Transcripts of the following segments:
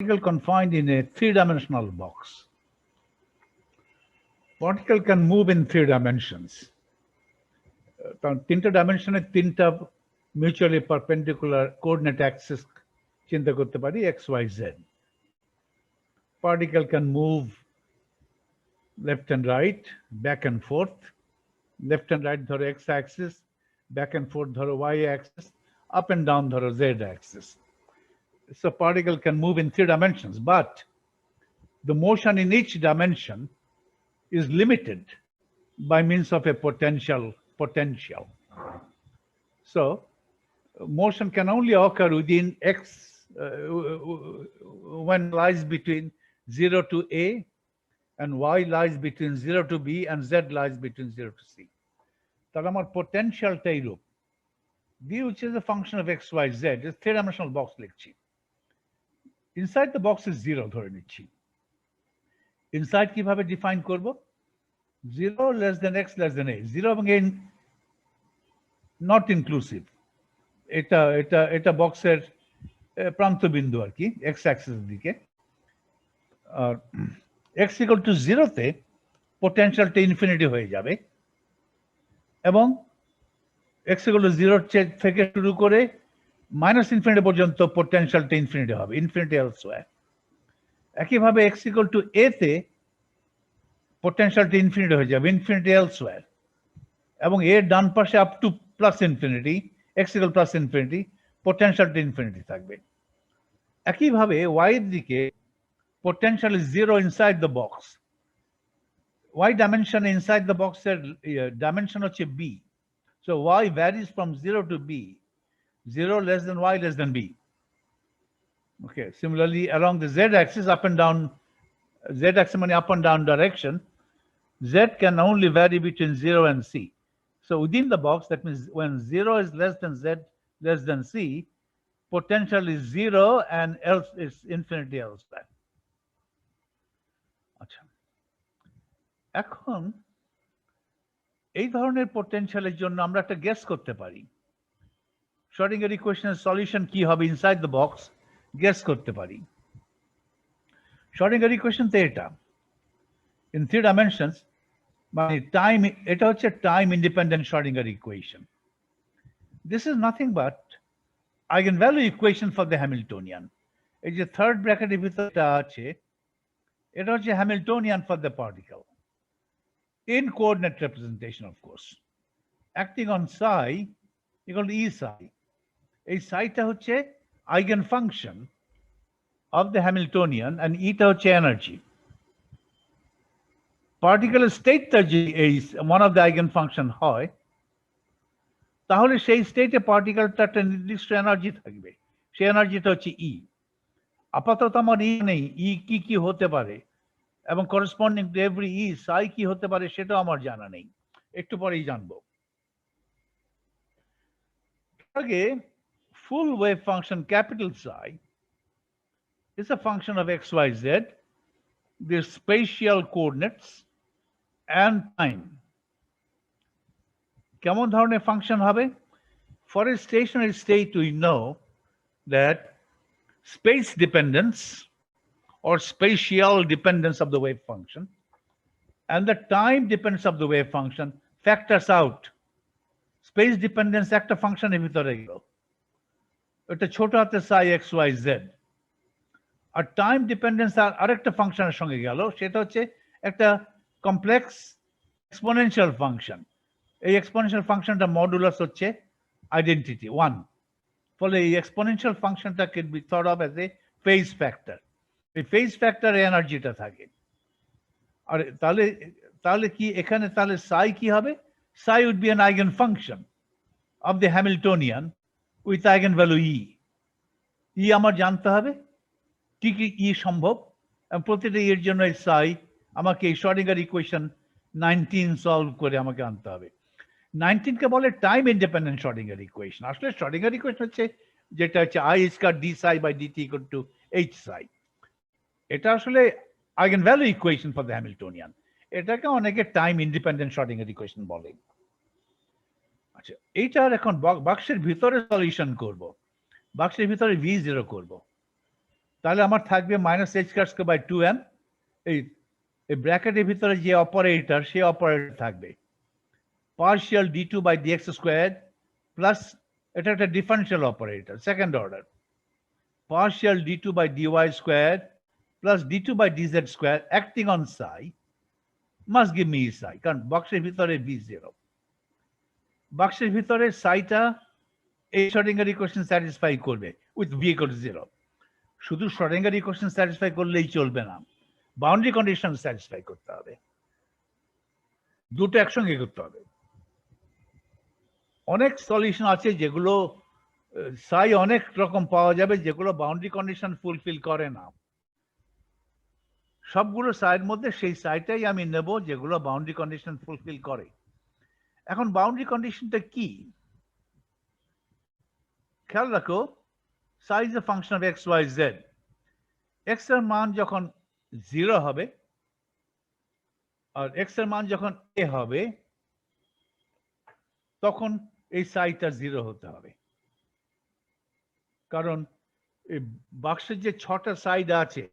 particle confined in a three-dimensional box. Particle can move in three dimensions. তিনটা ডাইমেনশনে তিনটা mutually perpendicular coordinate Axis চিন্তা করতে পারি x y z. Particle can move left and right, back and forth. Left and right ধরো x axis, back and forth ধরো y axis, up and down ধরো z axis. So particle can move in three dimensions, but the motion in each dimension is limited by means of a potential. So motion can only occur within x when lies between 0 to a, and y lies between 0 to b, and z lies between 0 to c. তাহলে আমার potentialটা এইরূপ, b which is a function of x, y, z is three-dimensional box লিখছি। Inside the box is 0 ধরে নিচ্ছি। Inside কিভাবে define করব? 0 less than x less than a, 0 এবং a not inclusive, এটা এটা এটা বক্সের প্রান্ত বিন্দু আর কি, x অ্যাক্সিসের দিকে। আর x equal to 0 তে পোটেনশিয়ালটা ইনফিনিটি হয়ে যাবে, এবং x equal to 0 থেকে শুরু করে মাইনাস ইনফিনিটি পর্যন্ত পোটেনশিয়ালটা ইনফিনিটি হবে, ইনফিনিটি এলসওয়্যার। একইভাবে x equal to a তে পোটেনশিয়ালটা ইনফিনিটি হয়ে যাবে, ইনফিনিটি এলসওয়্যার, এবং এর ডান পাশে up to plus infinity, x equal plus infinity, পোটেনশিয়ালটা ইনফিনিটি থাকবে। একইভাবে y এর দিকে potential is 0 inside the box. Y dimension inside the box dimension হচ্ছে b. So y varies from 0 to b. 0 less than y less than b. Okay. Similarly, along the z axis, up and down, z axis means up and down direction, z can only vary between 0 and c. So within the box, that means when 0 is less than z less than c, potential is 0 and else is infinity elsewhere. আচ্ছা, এখন এই ধরনের পোটেনশিয়ালের জন্য আমরা একটা guess করতে পারি। Schrödinger ইকুয়েশনের সলিউশন কি হবে ইনসাইড দ্য বক্স গেস করতে পারি। শ্রোডিঙ্গার ইকুয়েশন তো এটা ইন থ্রি ডাইমেনশনস, মানে টাইম, এটা হচ্ছে time independent Schrodinger equation. This is nothing but eigenvalue equation for the Hamiltonian. এই যে থার্ড ব্র্যাকেটের ভিতরটা আছে, এটা হচ্ছে Hamiltonian for the particle in coordinate representation, of course, acting on psi equal to e psi. এই psiটা হচ্ছে eigenfunction of the Hamiltonian and eta হচ্ছে energy. Particle স্টেটটা যে এই one of the eigenfunction হয়, তাহলে সেই স্টেটে পার্টিকেলটা একটা নির্দিষ্ট এনার্জি থাকবে, সেই এনার্জিটা হচ্ছে ই। আপাতত আমার ই নেই, ই কি কি হতে পারে এবং করসপন্ডিং টু এভরি ই সাই কি হতে পারে সেটাও আমার জানা নেই, একটু পরেই জানবো। আগে ফুল wave function capital Sai is a function of x, y, z, the spatial coordinates and time. কেমন ধরনের ফাংশন হবে? For a stationary state, we know that space dependence or spatial dependence of the wave function and the time dependence of the wave function factors out. Space dependence একটা ফাংশনের ভিতরে গেল, এটা ছোট হাতে psi x, y, z, আর time dependence আরেকটা ফাংশনের সঙ্গে গেল, সেটা হচ্ছে একটা কমপ্লেক্স এক্সপোনেনশিয়াল ফাংশন। এই এক্সপোনেনশিয়াল ফাংশনটা মডুলাস হচ্ছে আইডেন্টিটি 1, ফলে এই এক্সপোনেনশিয়াল ফাংশনটা can be thought of as a phase factor. এই ফেজ ফ্যাক্টরে এনার্জিটা থাকে। আর তাহলে তাহলে কি এখানে তাহলে সাই কি হবে? Psi would be an eigen function of the Hamiltonian with eigen value E. E আমার জানতে হবে কি কি ই সম্ভব, প্রতিটা এর জন্য এই সাই আমাকে এই শ্রোডিঙ্গার ইকুয়েশন 19 সলভ করে আমাকে আনতে হবে। 19কে বলে টাইম ইন্ডিপেন্ডেন্ট শ্রোডিঙ্গার ইকুয়েশন। আসলে শ্রোডিঙ্গার ইকুয়েশন হচ্ছে যেটা হচ্ছে i square d psi by dt equal to h psi. এটা আসলে eigen value equation for the Hamiltonian. এটাকে অনেকে টাইম ইন্ডিপেন্ডেন্ট শ্রোডিঙ্গার ইকুয়েশন বলে। আচ্ছা, এইটার এখন বাক্সের ভিতরে সলিউশন করব, বাক্সের ভিতরে ভি জিরো করব। তাহলে আমার থাকবে minus h cut square by 2m, এই ব্র্যাকেটের ভিতরে যে অপারেটর সেই অপারেটর থাকবে partial d2 by dx square plus এটা একটা differential operator second order partial d2 by dy square plus d2 by dz square acting on psi must give me psi, কারণ বক্সের ভিতরে v0, বক্সের ভিতরে psiটা এই শ্রোডিঙ্গার ইকুয়েশন স্যাটিসফাই করবে with v equal to 0। শুধু শ্রোডিঙ্গার ইকুয়েশন স্যাটিসফাই করলেই চলবে না, বাউন্ডারি কন্ডিশন স্যাটিসফাই করতে হবে, দুটো একসঙ্গে করতে হবে। অনেক সলিউশন আছে যেগুলো সাই অনেক রকম পাওয়া যাবে যেগুলো বাউন্ডারি কন্ডিশন ফুলফিল করে না, সবগুলো সাইড মধ্যে সেই সাইটাই আমি নেব যেগুলো বাউন্ডারি কন্ডিশন ফুলফিল করে। এখন বাউন্ডারি কন্ডিশনটা কি খেয়াল রাখো, psi is a function of x y z, x এর মান যখন 0 হবে আর এক্স এর মান যখন এ হবে তখন এই সাইটা 0 হতে হবে, কারণ এই বাক্সের যে 6টা সাইড আছে,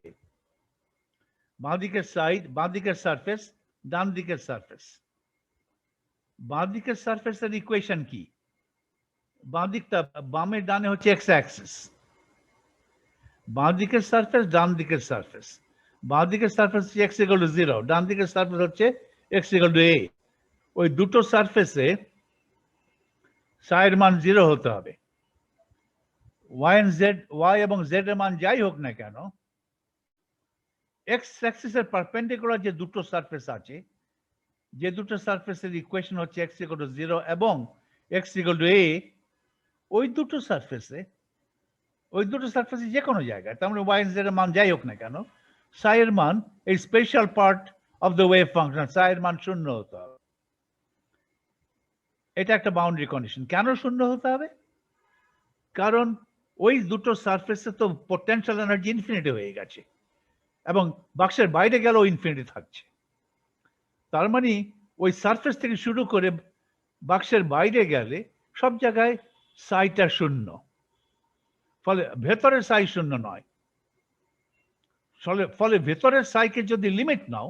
বাঁ দিকের সাইড, বাঁ দিকের সারফেস, ডান দিকের সারফেস, বাঁ দিকের সারফেসের ইকুয়েশন কি, বাঁ দিকটা বামে ডানে হচ্ছে এক্স অ্যাক্সিস, বাঁ দিকের সারফেস ডান দিকের সারফেস, বাঁ দিকের সারফেস হচ্ছে এক্স ইকুয়াল টু 0, ডান দিকের সারফেস হচ্ছে এক্স ইকুয়াল টু a, ওই দুটো সারফেসে সাইড মান 0 হতে হবে। ওয়াই এবং জেড এর মান যাই হোক না কেন, এক্স অ্যাক্সিসের পারপেন্ডিকুলার যে দুটো সারফেস আছে, যে দুটো সারফেসের ইকুয়েশন হচ্ছে এক্স ইকুয়াল টু 0 এবং এক্স ইকুয়াল টু a, ওই দুটো সারফেসে যে কোনো জায়গায়, তার মানে ওয়াই এন্ড জেড এর মান যাই হোক না কেন, সাই এর মান এই special part of the wave function সাই এর মান 0 হতে হবে। এটা একটা বাউন্ডারি কন্ডিশন। কেন 0 হতে হবে? কারণ ওই দুটো সারফেসে তো পোটেনশিয়াল এনার্জি ইনফিনিটি হয়ে গেছে এবং বাক্সের বাইরে গেলেও ইনফিনিটি থাকছে, তার মানে ওই সারফেস থেকে শুরু করে বাক্সের বাইরে গেলে সব জায়গায় সাইটা 0, ফলে ভেতরের সাই 0 নয়, ফলে ভেতরের সাইকে যদি লিমিট নাও,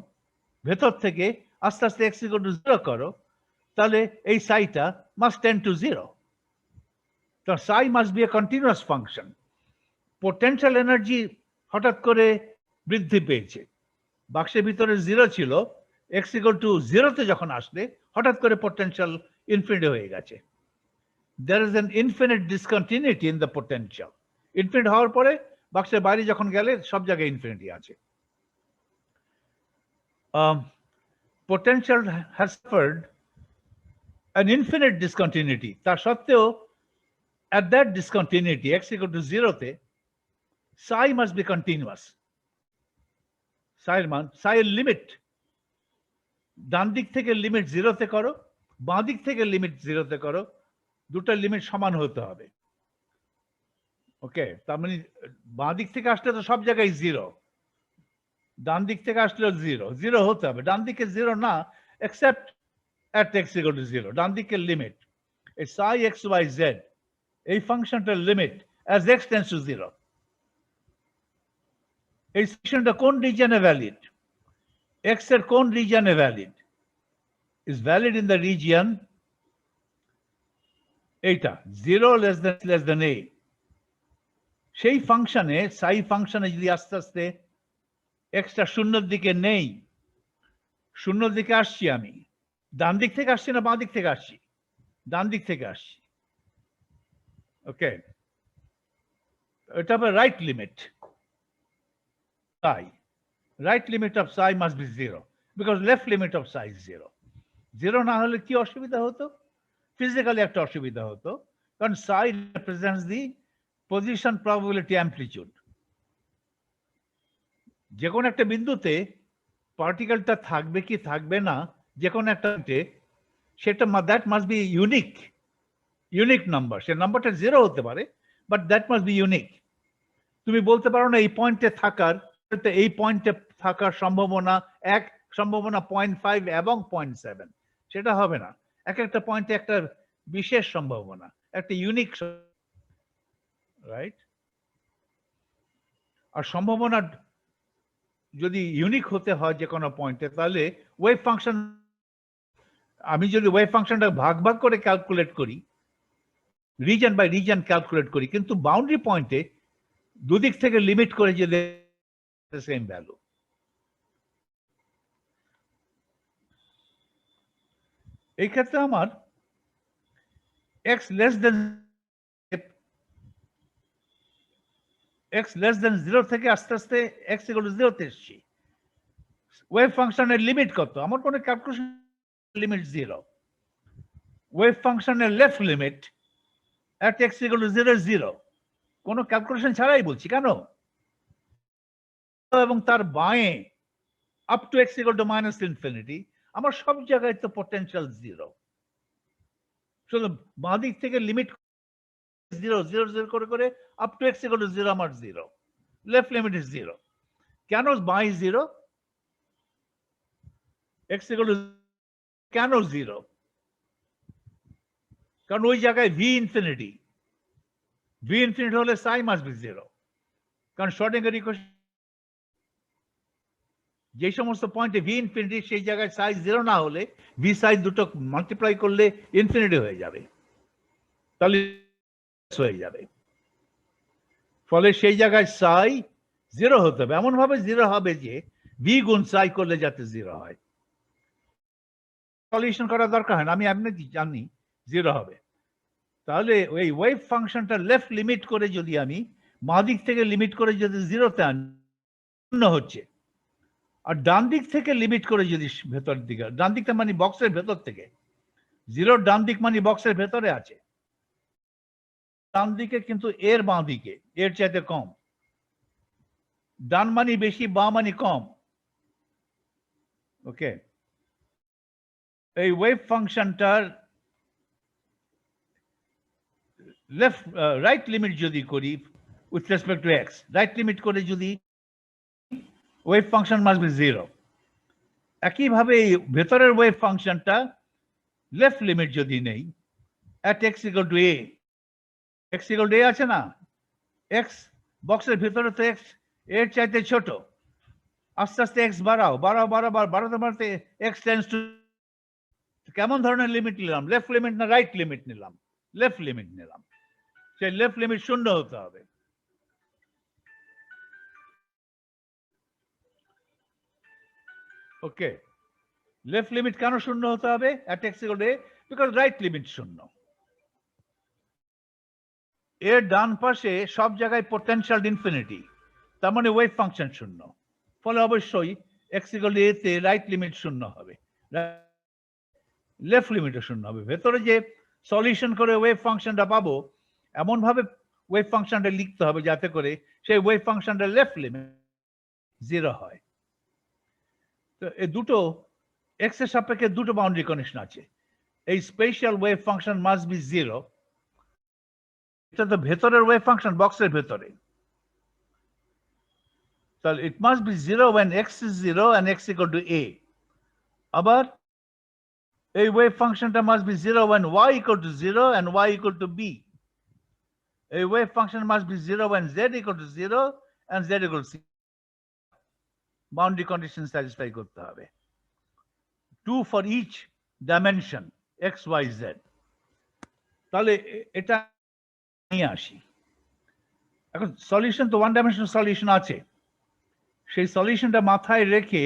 ভেতর থেকে আস্তে আস্তে এক্স ইকুয়াল টু 0 করো, তাহলে এই সাইটা মাস্ট টেন্ড টু 0। তো সাই must B A continuous function. Potential energy হঠাৎ করে বৃদ্ধি পেয়েছে, বাক্সের ভিতরে 0 ছিল, এক্স ইকুয়াল টু 0-তে যখন আসলে হঠাৎ করে পোটেনশিয়াল ইনফিনিটি হয়ে গেছে। there is an infinite discontinuity in the potential, infinity হওয়ার পরে বাক্সের বাইরে যখন গেলে সব জায়গায় ইনফিনিটি আছে। Potential has suffered an infinite discontinuity, তা সত্ত্বেও at that discontinuity x equal to 0-তে psi must be continuous। psi এর মান, psi এর লিমিট ডান দিক থেকে লিমিট 0-তে করো, বাঁ দিক থেকে লিমিট 0-তে করো, দুটো লিমিট সমান হতে হবে। ওকে, তার মানে বাঁ দিক থেকে আসলে তো সব জায়গায় 0, ডান দিক থেকে আসলেও 0 হতে হবে, ডান দিকে 0 না except at x equal to 0, ডান দিকের লিমিট এই psi x y z এই ফাংশনটার limit as x tends to 0, এই সিচুয়েশনটা কোন রিজিয়নে ভ্যালিড, x এর কোন রিজিয়নে valid, is valid in the region এইটা 0 less than a। সেই ফাংশনে সাই ফাংশনে যদি আস্তে আস্তে এক্সটা 0-এর দিকে নেই, 0-এর দিকে আসছি, আমি ডান দিক থেকে আসছি না বাঁ দিক থেকে আসছি, ডান দিক থেকে আসছি, ওকে, এটা হবে রাইট লিমিট। তাই right limit of Sai must be 0 because left limit of Sai is 0 না হলে কি অসুবিধা হতো, ফিজিক্যালি একটা অসুবিধা হতো, কারণ সাই রিপ্রেজেন্টস দি পজিশন প্রবাবিলিটি অ্যামপ্লিটিউড। যে কোনো একটা বিন্দুতে পার্টিকেলটা থাকবে কি থাকবে না, যে কোনো একটা সেটা that must be unique number, সে নাম্বারটা 0 হতে পারে but that must be unique. তুমি বলতে পারো না এই পয়েন্টে থাকার সম্ভাবনা 1, সম্ভাবনা 0.5 এবং 0.7, সেটা হবে না। এক একটা পয়েন্টে একটা বিশেষ সম্ভাবনা, একটা ইউনিক, রাইট? আর সম্ভাবনা যদি ইউনিক হতে হয় যে কোনো পয়েন্টে, তাহলে ওয়েভ ফাংশন, আমি যদি ওয়েভ ফাংশনটা ভাগ ভাগ করে ক্যালকুলেট করি, রিজন বাই রিজন ক্যালকুলেট করি, কিন্তু বাউন্ডারি পয়েন্টে দুদিক থেকে লিমিট করে যদি সেম ভ্যালু। এই ক্ষেত্রে আমার x লেস দেন 0 থেকে আস্তে আস্তে x = 0 তে এসেছি। ওয়েভ ফাংশনের লিমিট কত? আমার কোনো ক্যালকুলেশন, লিমিট 0। ওয়েভ ফাংশনের লেফট লিমিট at x = 0 0, কোনো ক্যালকুলেশন ছাড়াই বলছি। কেন? এবং তার বাঁয়ে আপ টু x = -ইনফিনিটি, আমার সব জায়গায় তো পটেনশিয়াল 0। শুধু বাঁ দিক থেকে লিমিট 0 0 0 করে করে আপ টু x = 0 আমার 0, লেফট লিমিট ইজ 0। কেন বাঁয়ে 0? x = কেন 0? কারণ ওই জায়গায় v ইনফিনিটি হলে psi মাস্ট বি 0। কারণ শর্ডিঙ্গার ইকুয়েশন যে সমস্ত পয়েন্টে v ইনফিনিটি, সেই জায়গায় psi 0 না হলে v psi দুটো মাল্টিপ্লাই করলে ইনফিনিটি হয়ে যাবে, তাহলে হয়ে যাবে। ফলে সেই জায়গায় psi 0 হতে হবে, এমন ভাবে 0 হবে যে v গুণ psi করলে যাতে 0 হয়। সলিউশন করার দরকার হয় না, আমি এমনি জানি 0 হবে। তাহলে ওই ওয়েভ ফাংশনটা লেফট লিমিট করে যদি আমি বাঁ দিক থেকে লিমিট করে যদি 0-তে আনি হচ্ছে, আর ডান দিক থেকে লিমিট করে যদি ভেতর দিকে, ডান দিকটা মানে বক্সের ভেতর থেকে, 0 ডান দিক মানে বক্সের ভেতরে আছে, ডান দিকে কিন্তু এর বাঁ দিকে এর চাইতে কম, ডান মানে বেশি, বাঁ মানে কম। ওকে, এই ওয়েভ ফাংশনটার লেফট রাইট লিমিট যদি করি with respect to x, right limit করে যদি ওয়েভ ফাংশন মাস্ট বি 0। একইভাবে এই ভেতরের ওয়েভ ফাংশনটা লেফট লিমিট যদি নেই at x = a, x = a আছে না, x বক্সের ভেতরে তো x এর চাইতে ছোট, আস্তে আস্তে x বাড়াতে বাড়াতে x টেন্ডস টু, কেমন ধরনের লিমিট নিলাম? লেফট লিমিট না রাইট লিমিট নিলাম? লেফট লিমিট নিলাম। সেই লেফট লিমিট 0 হতে হবে। ওকে, লেফট লিমিট কেন 0 হতে হবে at x = a? Because right limit 0। এর ডান পাশে সব জায়গায় পোটেনশিয়াল ইনফিনিটি, তার মানে ওয়েভ ফাংশন 0। ফলে অবশ্যই x = a তে রাইট লিমিট 0 হবে, লেফট লিমিটও 0 হবে। ভেতরে যে সলিউশন করে ওয়েভ ফাংশনটা পাবো, এমন ভাবে ওয়েভ ফাংশনটা লিখতে হবে যাতে করে সেই ওয়েভ ফাংশনটা লেফট লিমিট 0 হয়। তো এই দুটো এক্স এর সাপেক্ষে দুটো বাউন্ডারি কন্ডিশন আছে। এই special wave function must be 0, এটা তো ভেতরের ওয়েভ ফাংশন, বক্সের ভেতরে, তাহলে it must be 0 when x is 0 and x = a। আবার এই ওয়েভ ফাংশনটা must be 0 when y = 0 and y = b। এই wave function must be 0 when z = 0 and z = c। Boundary condition satisfy করতে হবে, 2 for each dimension x y z। তাহলে এটা নিয়ে আসি। এখন সলিউশন তো ওয়ান ডাইমেনশনাল সলিউশন আছে, সেই সলিউশনটা মাথায় রেখে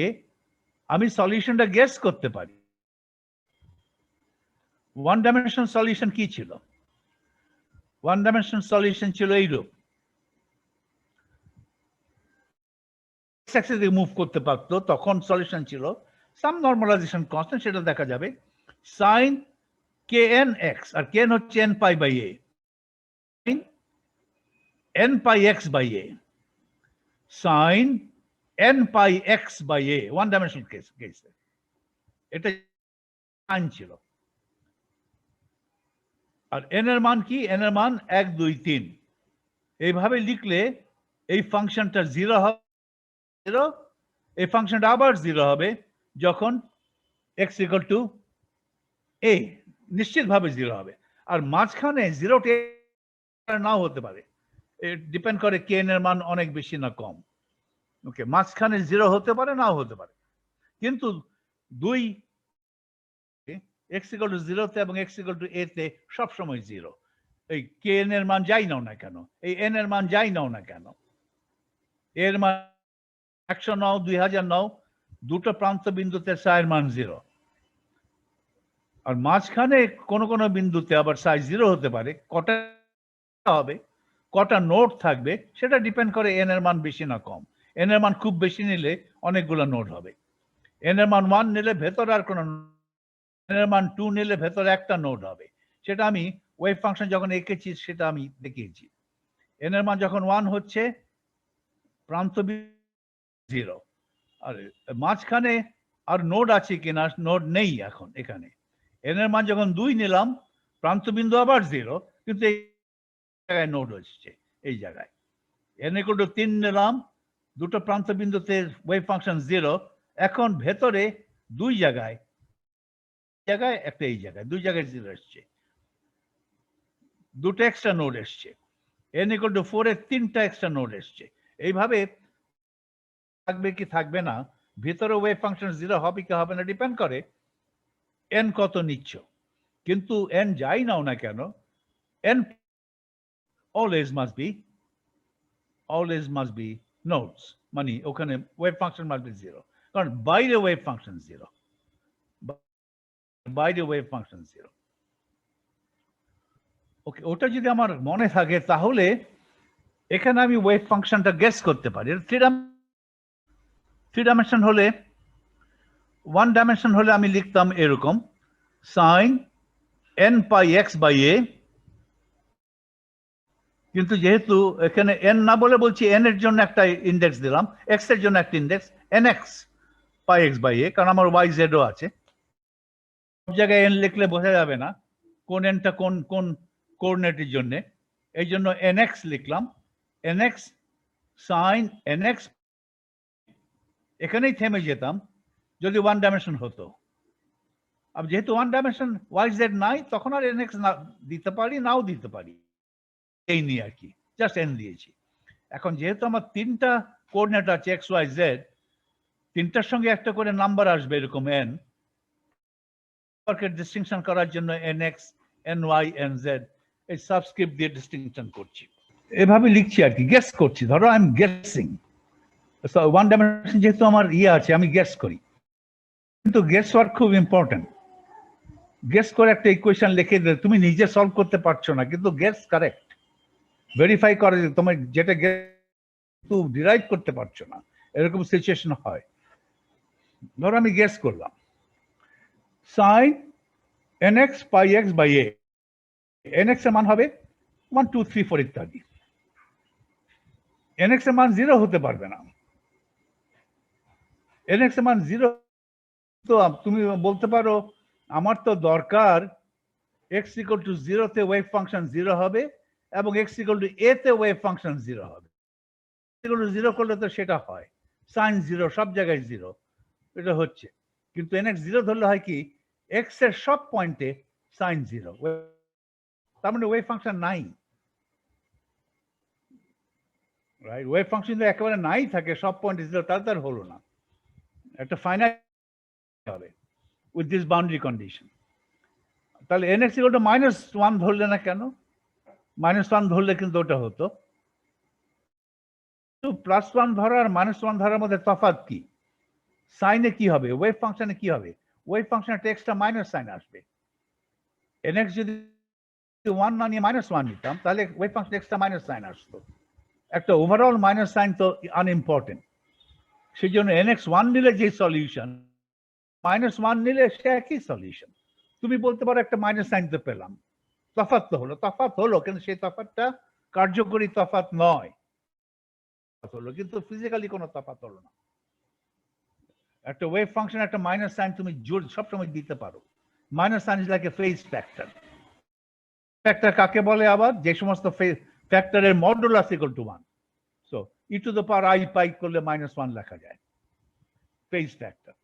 আমি সলিউশনটা গেস করতে পারি। ওয়ান ডাইমেনশনাল সলিউশন কি ছিল? ওয়ান ডাইমেনশনাল সলিউশন ছিল এইরূপ, এক্স অ্যাক্সিস দিয়ে মুভ করতে পারতো, তখন সলিউশন ছিল সাম নরমালাইজেশন কনস্ট্যান্ট, সেটা দেখা যাবে sin kn x, আর kn হচ্ছে n pi by a, n pi x by a, sin n pi x by a, one dimensional কেসে এটা সাইন ছিল। আর n এর মান কি? n এর মান 1 2 3। এইভাবে লিখলে এই ফাংশনটা 0 হবে, 0, এই ফাংশনটা আবার 0 হবে যখন x = a, নিশ্চিতভাবে 0 হবে। আর মাঝখানে 0 নাও হতে পারে, ডিপেন্ড করে kn এর মান অনেক বেশি না কম। ওকে, মাঝখানে 0 হতে পারে নাও হতে পারে, কিন্তু 2 x = 0 তে এবং x = a তে সব সময় 0। এই kn এর মান যাই নাও না কেন, এই n এর মান যাই নাও না কেন, এর মান 100 নাও 2000 নাও, দুটো প্রান্ত বিন্দুতে সাইয়ের মান 0। আর মাঝখানে কোন কোন বিন্দুতে আবার সাই 0 হতে পারে। কটা হবে, কটা নোড থাকবে, সেটা ডিপেন্ড করে n এর মান বেশি না কম। n এর মান খুব বেশি নিলে অনেকগুলো নোড হবে, n এর মান 1 নিলে ভেতরে আর কোনো, n এর মান 2 নিলে ভেতরে একটা নোড হবে। সেটা আমি ওয়েভ ফাংশন যখন এঁকেছি সেটা আমি দেখিয়েছি। n এর মান যখন 1 হচ্ছে প্রান্ত 0, আর মাঝখানে আর নোড আছে কিনা, নোড নেই এখন এখানে। n এর মান যখন 2 নিলাম প্রান্ত বিন্দু আবার 0, কিন্তু এই জায়গায় নোড হচ্ছে এই জায়গায়। n = 3 নিলাম, দুটো প্রান্ত বিন্দুতে ওয়েভ ফাংশন 0, এখন ভেতরে দুই জায়গায় একটা এই জায়গায়, দুই জায়গায় 0 আসছে, দুটো এক্সট্রা নোড এসছে। n = 4 এর তিনটা এক্সট্রা নোড এসছে। এইভাবে থাকবে কি থাকবে না, ভিতরে ওয়েভ ফাংশন 0 হবে কি হবে না ডিপেন্ড করে n কত নিচ্ছ। কিন্তু n যাই নাও না কেন, n always must be nodes, মানে ওখানে ওয়েভ ফাংশন must be 0, কারণ বাইরে ওয়েভ ফাংশন 0, বাইরে ওয়েভ ফাংশন 0। ওকে, ওটা যদি আমার মনে থাকে তাহলে এখানে আমি ওয়েভ ফাংশনটা গেস করতে পারি। থ্রি ডাইমেনশন হলে, 1 ডাইমেনশন হলে আমি লিখতাম এরকম sin n pi x by a, কিন্তু যেহেতু এখানে n না বলে বলছি n এর জন্য একটা ইন্ডেক্স দিলাম, x এর জন্য একটা index nx pi x by a, কারণ আমার y z ও আছে। সব জায়গায় n লিখলে বোঝা যাবে না কোন nটা কোন কোন কোঅর্ডিনেটের জন্য, এই জন্য nx লিখলাম, nx sin nx। এখানেই থেমে যেতাম যদি 1 ডাইমেনশন হতো। আর যেহেতু 1 ডাইমেনশন yz নাই, তখন আর nx না দিতে পারি, নাও দিতে পারি, এই নিয়ে আর কি, জাস্ট n দিয়েছি। এখন যেহেতু আমার তিনটা কোঅর্ডিনেট আছে x y z, তিনটার সঙ্গে একটা করে নাম্বার আসবে এরকম n, ডিস্টিংশন করার জন্য nx ny nz এই সাবস্ক্রিপ্ট দিয়ে ডিস্টিংশন করছি, এভাবে লিখছি আর কি, গেস করছি। ধরো আই এম গেসিং, 1 ডাইমেনশন যেহেতু আমার আছে আমি গেস করি, কিন্তু গেস ওয়ার্ক খুব ইম্পর্টেন্ট। গেস করে একটা ইকুয়েশন লিখে দিলে তুমি নিজে সলভ করতে পারছো না, কিন্তু গেস কারেক্ট, ভেরিফাই করে তোমার যেটা ডিরাইভ করতে পারছো না, এরকম সিচুয়েশন হয়। ধরো আমি গেস করলাম sin nx pi x by a, nx এর মান হবে 1 2 3 4 ইত্যাদি। nx এর মান 0 হতে পারবে না, nx এর মান 0, তো তুমি বলতে পারো আমার তো দরকার x = 0 তে ওয়েভ ফাংশন 0 হবে এবং x = a তে ওয়েভ ফাংশন 0 হবে। 0 করলে তো সেটা হয় sin 0 সব জায়গায় 0, এটা হচ্ছে। কিন্তু nx 0 ধরলে হয় কি, x এর সব পয়েন্টে sin 0, তার মানে ওয়েভ ফাংশন নাই, রাইট? ওয়েভ ফাংশন যদি একেবারে নাই থাকে, সব পয়েন্টে 0, তাহলে তার হলো না, একটা ফাইনাইট হবে উইথ দিস বাউন্ডারি কন্ডিশন। তাহলে nx = -1 ধরলে না কেন? -1 ধরলে কিন্তু ওটা হতো। তো +1 ধরা আর -1 ধরার মধ্যে তফাৎ কি? সাইনে কি হবে, ওয়েভ ফাংশনে কি হবে? ওয়েভ ফাংশনে একটা এক্সট্রা মাইনাস সাইন আসবে। nx যদি 1 না নিয়ে -1 নিতাম, তাহলে wave function extra minus sine আসতো। একটা ওভারঅল মাইনাস সাইন তো আনইম্পর্টেন্ট, সেই জন্য nx 1 নিলে যে সলিউশন, -1 নিলে সে একই সলিউশন। তুমি বলতে পারো একটা মাইনাস সাইন তো পেলাম, তফাৎ তো হলো, তফাৎ হলো, কিন্তু সেই তফাৎটা কার্যকরী তফাৎ নয়, হলো কিন্তু ফিজিক্যালি কোনো তফাৎ হলো না। একটা ওয়েভ ফাংশন একটা মাইনাস সাইন তুমি জোর সবসময় দিতে পারো। Minus sine is like a phase factor. Factor কাকে বলে আবার? যে সমস্ত ফ্যাক্টরের modulus equal to 1। So E to the power i পাই করলে -1 লেখা যায়, ফেজ ফ্যাক্টর।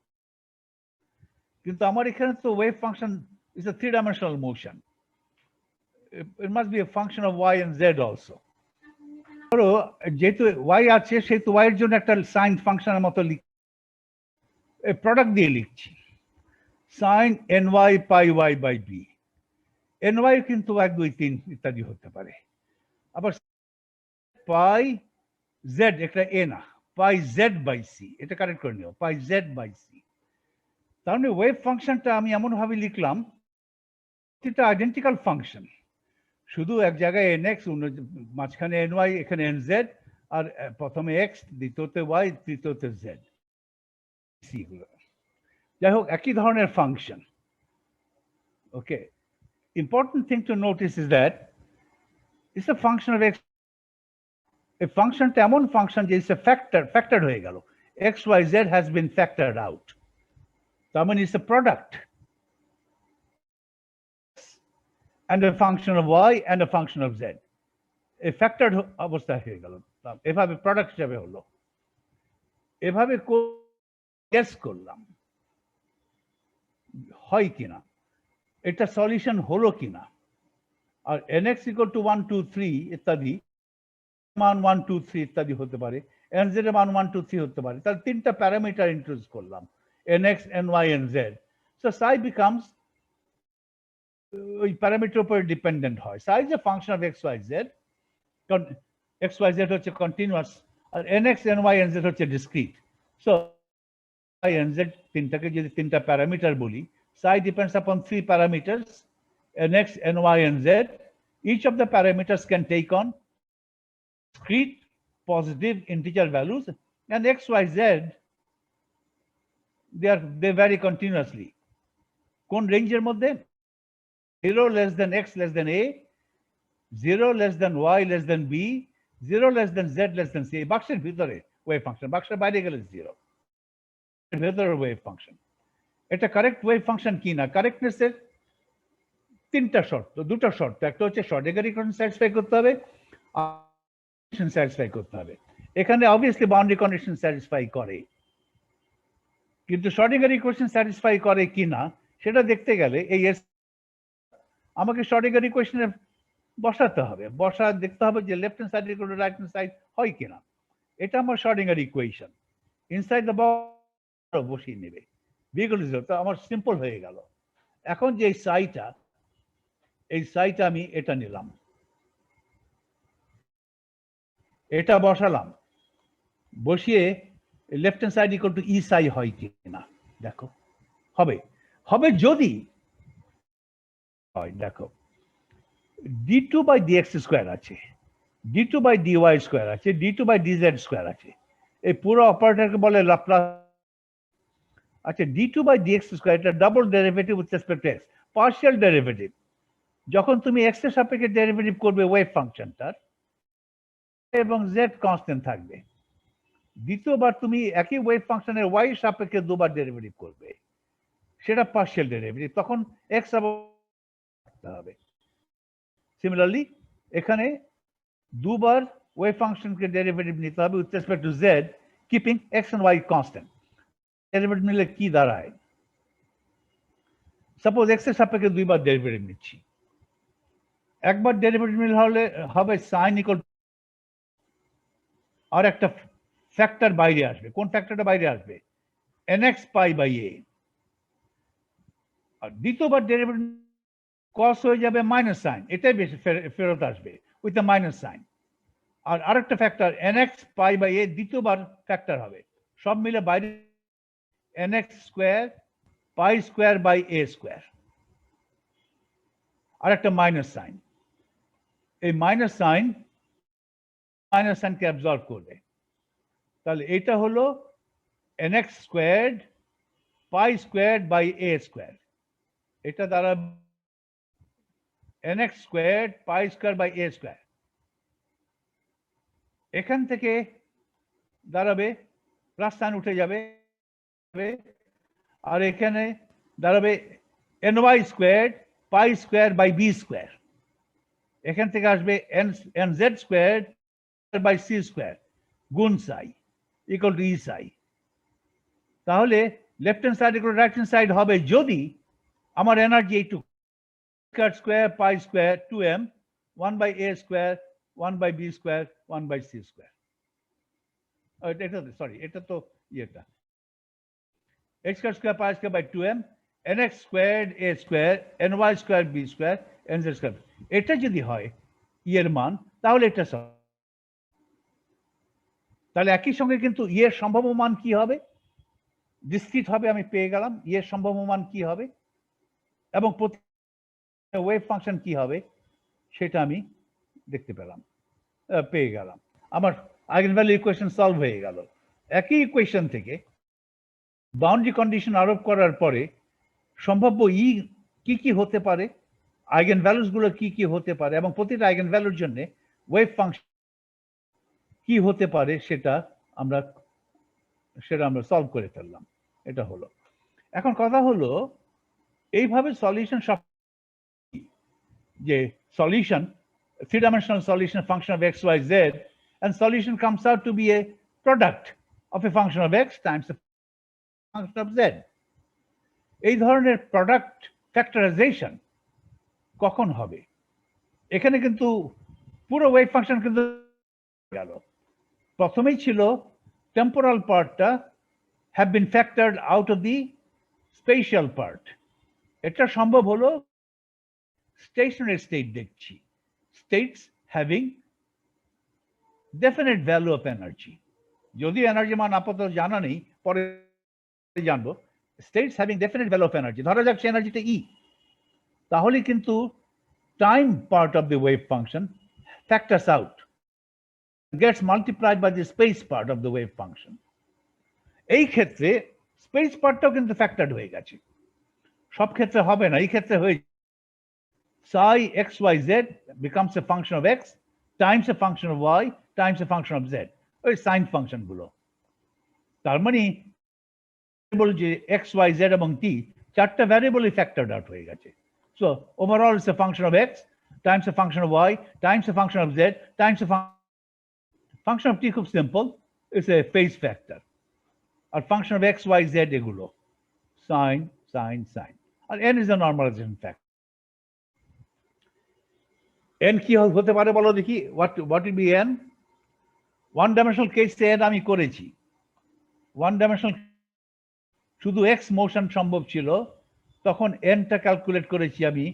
কিন্তু আমার এখানে তো wave function is a 3-dimensional motion. It must be a function of y and z also. ধরো যেহেতু ওয়াই আছে সেহেতু ওয়াই এর জন্য একটা সাইন ফাংশনের মতো প্রোডাক্ট দিয়ে লিখছি, sine n y pi y by b. N y কিন্তু 1 2 3 ইত্যাদি হতে পারে। আবার পাই জেড, একটা এ না, পাই জেড বাই সি, এটা কারেক্ট করে নিও, পাই জেড বাই সি। তার মানে ওয়েভ ফাংশনটা আমি এমন ভাবে লিখলাম, এটা আইডেন্টিক্যাল ফাংশন, শুধু এক জায়গায় এন এক্স, মাঝখানে এন ওয়াই, এখানে এন জেড, আর প্রথমে এক্স, দ্বিতীয়তে ওয়াই, তৃতীয়তে জেড, সি হলো। যাই হোক, একই ধরনের function. Okay, important thing to notice is that it's a function of x. A function এমন ফাংশন যে is a factored হয়ে গেল, x y z has been factored out. তার মানে it's a product and a function of y and a function of z. A factored অবস্থায় হয়ে গেল, এভাবে প্রোডাক্ট হিসেবে হলো। এভাবে গেস করলাম হয় কিনা, এটা সলিউশন হলো কিনা। আর nx equal to 1 2 3 ইত্যাদি মান 1 2 3 ইত্যাদি হতে পারে, nz এর মান 1 2 3 হতে পারে। তাহলে তিনটা প্যারামিটার ইন্ট্রোডিউস করলাম, nx ny and z. So psi becomes ওই প্যারামিটার উপর ডিপেন্ডেন্ট হয়। psi is a function of x y z, কারণ x y z হচ্ছে কন্টিনিউয়াস, আর nx ny and z হচ্ছে discrete. So y and z তিনটাকে যদি তিনটা প্যারামিটার বলি, psi depends upon 3 parameters, nx ny and z. Each of the parameters can take on discrete positive integer values, and x y z they vary continuously. কোন রেঞ্জের মধ্যে? 0 less than x less than a, 0 less than y less than b, 0 less than z less than c। বাক্সের ভিতরে wave function, বাক্সের বাইরে গেলে 0, ভেতরে wave function. এটা কারেক্ট ওয়েভ ফাংশন কি না, কারেক্টনেসের তিনটা শর্ত, দুটো শর্ত। একটা হচ্ছে শর্ডিঙ্গার ইকুয়েশন স্যাটিসফাই করতে হবে, স্যাটিসফাই করতে হবে। এখানে অবভিয়াসলি বাউন্ডারি কন্ডিশন স্যাটিসফাই করে, কিন্তু শর্ডিঙ্গার ইকুয়েশন স্যাটিসফাই করে কিনা সেটা দেখতে গেলে এই আমাকে শর্ডিঙ্গার ইকুয়েশনে বসাতে হবে, দেখতে হবে যে left hand side equal two right hand side হয় কিনা। এটা আমার শর্ডিঙ্গার ইকুয়েশন। ইনসাইড দ্য বক্স বসিয়ে নেবে, বি ইকুয়াল টু 0, তো আমার সিম্পল হয়ে গেল। এখন যে এই সাইটা আমি এটা নিলাম, এটা বসালাম, বসিয়ে left hand side equal to E psi হয় কিনা দেখো। হবে যদি হয়, দেখো d2 বাই dx স্কোয়ার আছে, d2 বাই dy স্কোয়ার আছে, d2 বাই dz স্কোয়ার আছে। এই পুরো অপারেটরকে বলে ল্যাপ্লাস। আচ্ছা, d2 বাই dx স্কোয়ার, এটা double derivative with respect to x, partial derivative. যখন তুমি x এর সাপেক্ষে ডেরিভেটিভ করবে ওয়েভ ফাংশনটার, এবং z কনস্ট্যান্ট থাকবে। দ্বিতীয়বার তুমি একই ওয়েভ ফাংশনের y এর সাপেক্ষে দুবার ডেরিভেটিভ করবে, সেটা পার্শিয়াল ডেরিভেটিভ, তখন x থাকতে হবে। সিমিলারলি এখানে দুবার ওয়েভ ফাংশনকে ডেরিভেটিভ নিতে হবে with respect to z, keeping x and y constant. Derivative নিলে কি দাঁড়ায়? সাপোজ x এর সাপেক্ষে দুইবার ডেরিভেটিভ নিচ্ছি, একবার ডেরিভেটিভ নিলে হবে সাইন ইকুয়াল, আর একটা ফ্যাক্টর বাইরে আসবে। কোন ফ্যাক্টরটা বাইরে আসবে? nx pi by a। আর দ্বিতীয়বার ডেরিভেটিভ কস হয়ে যাবে মাইনাস সাইন, এটাই বেশি ফেরত আসবে উইথ দ্য মাইনাস সাইন। আর আরেকটা factor nx pi by a দ্বিতীয়বার ফ্যাক্টর হবে, সব মিলে বাইরে nx square pi square by a square, আর একটা মাইনাস সাইন। এই মাইনাস সাইনকে অ্যাবজর্ব করবে। তাহলে এটা হলো nx squared pi squared by a square, এটা দ্বারা nx squared pi square by a square. এখান থেকে দাঁড়াবে প্লাস সাইন উঠে যাবে, আর এখানে দাঁড়াবে ny squared pi square by b square. এখান থেকে আসবে nz squared by c square গুণ psi equal to E psi. তাহলে left hand side equal right hand side হবে যদি আমার এনার্জি এইটুকু, square pi square 2m 1 by a square 1 by b square 1 by c square এটা sorry এটা তো ইয়েটা x square pi square by 2m nx squared a square ny squared b square nz squared এটা যদি হয় এর মান তাহলে এটা তাহলে একই সঙ্গে কিন্তু এর সম্ভাব্য মান কি হবে ডিসক্রিট হবে আমি পেয়ে গেলাম এর সম্ভাব্য মান কি হবে এবং প্রতি ওয়েভ ফাংশন কি হবে সেটা আমি দেখতে পেলাম পেয়ে গেলাম আমার আইগেনভ্যালু ইকুয়েশন সলভ হয়ে গেল একই ইকুয়েশন থেকে বাউন্ডারি কন্ডিশন আরোপ করার পরে সম্ভাব্য ই কি হতে পারে আইগেন ভ্যালুস গুলো কি হতে পারে এবং প্রতিটা আইগেন ভ্যালুর জন্য ওয়েভ ফাংশন কি হতে পারে সেটা আমরা সলভ করে ফেললাম এটা হলো এখন কথা হলো এইভাবে সলিউশন সব যে solution, three-dimensional solution function of x, y, z, and solution comes out to be a product of a function of x times a function of z. এই ধরনের প্রোডাক্ট ফ্যাক্টরাইজেশন কখন হবে এখানে কিন্তু পুরো ওয়েভ ফাংশন কিন্তু গেল প্রথমেই ছিল টেম্পোরাল পার্টটা have been factored out of the spatial part এটা সম্ভব হলো stationary state দেখছি states having definite value of energy যদি এনার্জি মান আপাতত জানা নেই পরে জানবো states having definite value of energy ধরা যাক সে এনার্জিটা E তাহলে কিন্তু time part of the wave function factors out gets multiplied by the space part of the wave function এই ক্ষেত্রে স্পেস পার্টটাও কিন্তু ফ্যাক্টরড হয়ে গেছে সব ক্ষেত্রে হবে না এই ক্ষেত্রে হয়ে psi xyz becomes a function of x times a function of y times a function of z ওই সাইন ফাংশন গুলো তার মানে ভেরিয়েবল যে x y z এবং t চারটা ভ্যারিয়েবলই ফ্যাক্টরড আউট হয়ে গেছে so overall it's a function of x times a function of y times a function of z times a function of t খুব simple it's a phase factor আর function of x y z এগুলো sin sin sin আর n is a normalization factor n কি হতে পারে বলো দেখি what will be n one dimensional কেসে n আমি করেছি ওয়ান ডাইমেনশনাল শুধু x মোশন সম্ভব ছিল তখন n টা ক্যালকুলেট করেছি আমি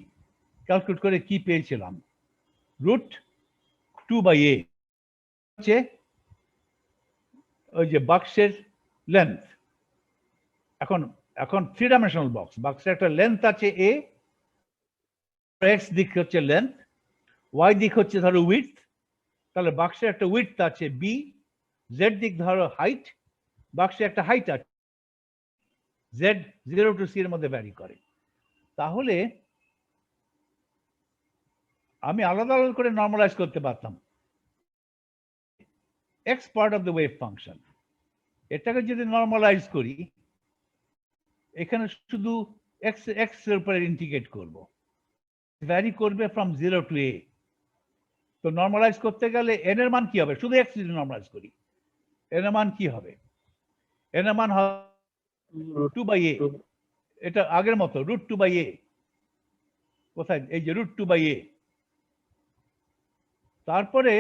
ক্যালকুলেট করে কি পেয়েছিলাম রুট 2/a হচ্ছে ওই যে বাক্সের লেন্থ এখন থ্রি ডাইমেনশনাল বাক্সের একটা লেন্থ আছে a x দিক হচ্ছে লেন্থ y দিক হচ্ছে ধরো উইডথ তাহলে বাক্সের একটা উইডথ আছে b z দিক ধরো হাইট বাক্সে একটা হাইট আছে z 0 to c এর মধ্যে ভ্যারি করে তাহলে আমি আলাদা আলাদা করে নরমালাইজ করতে পারতাম x part of the wave function এটাকে যদি নরমালাইজ করি এখানে শুধু x এর উপরে ইন্টিগ্রেট করব ভ্যারি করবে ফ্রম 0 to a তো নরমালাইজ করতে গেলে n এর মান কি হবে শুধু x যদি নরমালাইজ করি n এর মান কি হবে n এর মান হবে 2/a এটা আগের মতো রুট 2/a কোথায় এই যে রুট 2/a তারপরে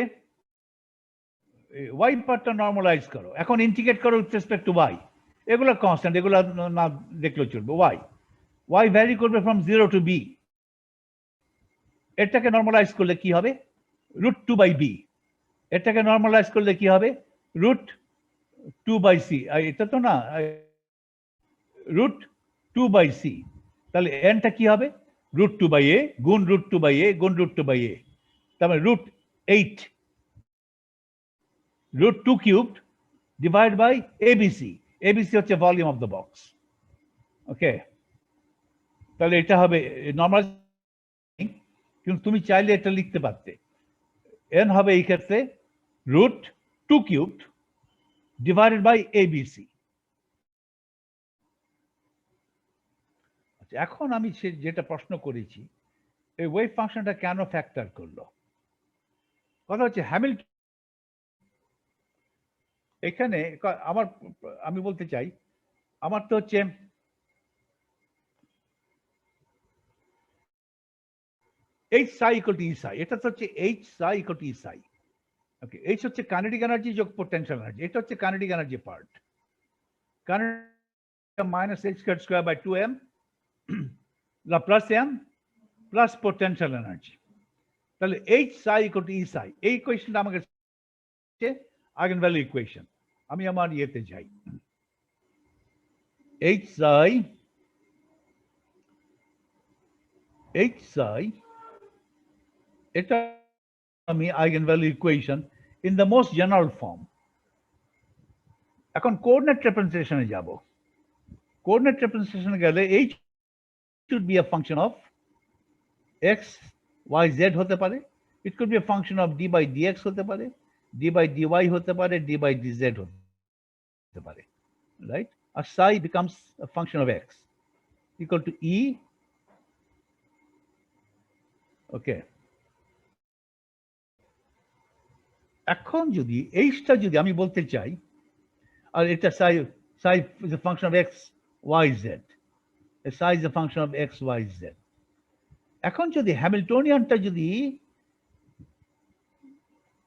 y পার্টটা নরমালাইজ করো এখন ইন্টিগ্রেট করো উইথ রেসপেক্ট টু y এগুলো কনস্ট্যান্ট এগুলো না দেখলেও চলবে y ভ্যারি করবে ফ্রম 0 to b এটাকে নরমালাইজ করলে কি হবে রুট 2/b এটাকে নরমালাইজ করলে কি হবে রুট 2/c এটা তো না রুট 2/c তাহলে nটা কি হবে রুট 2/a গুণ রুট 2/a গুণ রুট 2/a তাহলে root 8 root 2 cubed divide by abc হচ্ছে volume of the box okay তাহলে এটা হবে নরমাল কিন্তু তুমি চাইলে এটা লিখতে পারতে n হবে এই ক্ষেত্রে root 2 cubed divided by abc আচ্ছা এখন আমি যেটা প্রশ্ন করেছি এই ওয়েভ ফাংশনটা কেন ফ্যাক্টর করলো কথা হচ্ছে হ্যামিল্টন এখানে আমি বলতে চাই আমার তো হচ্ছে h psi equal to e psi এটা তো হচ্ছে h psi equal to e psi okay, h হচ্ছে কাইনেটিক এনার্জি যোগ পোটেনশিয়াল এনার্জি, এটা হচ্ছে kinetic energy part. Kinetic minus h square square by 2m plus m plus potential energy. তাহলে h psi equal to E psi, এই ইকুয়েশনটা আমাকে eigenvalue equation. আমি আমার ইয়েতে যাই, এইচ সাই এটা আমি eigenvalue equation in the most general form. এখন কোঅর্ডিনেট রিপ্রেজেন্টেশনে যাব। কোঅর্ডিনেট রিপ্রেজেন্টেশনে গেলে H should be a function of x, y, z হতে পারে। It could be a function of d by dx হতে পারে, d by dy হতে পারে, d by dz হতে পারে, right? R psi becomes a function of x equal to e, okay? এখন যদি এইটা যদি আমি বলতে চাই, আর এটা psi is a function of x, y, z, psi is a function of x, y, z. এখন যদি হ্যামিল্টনিয়ানটা যদি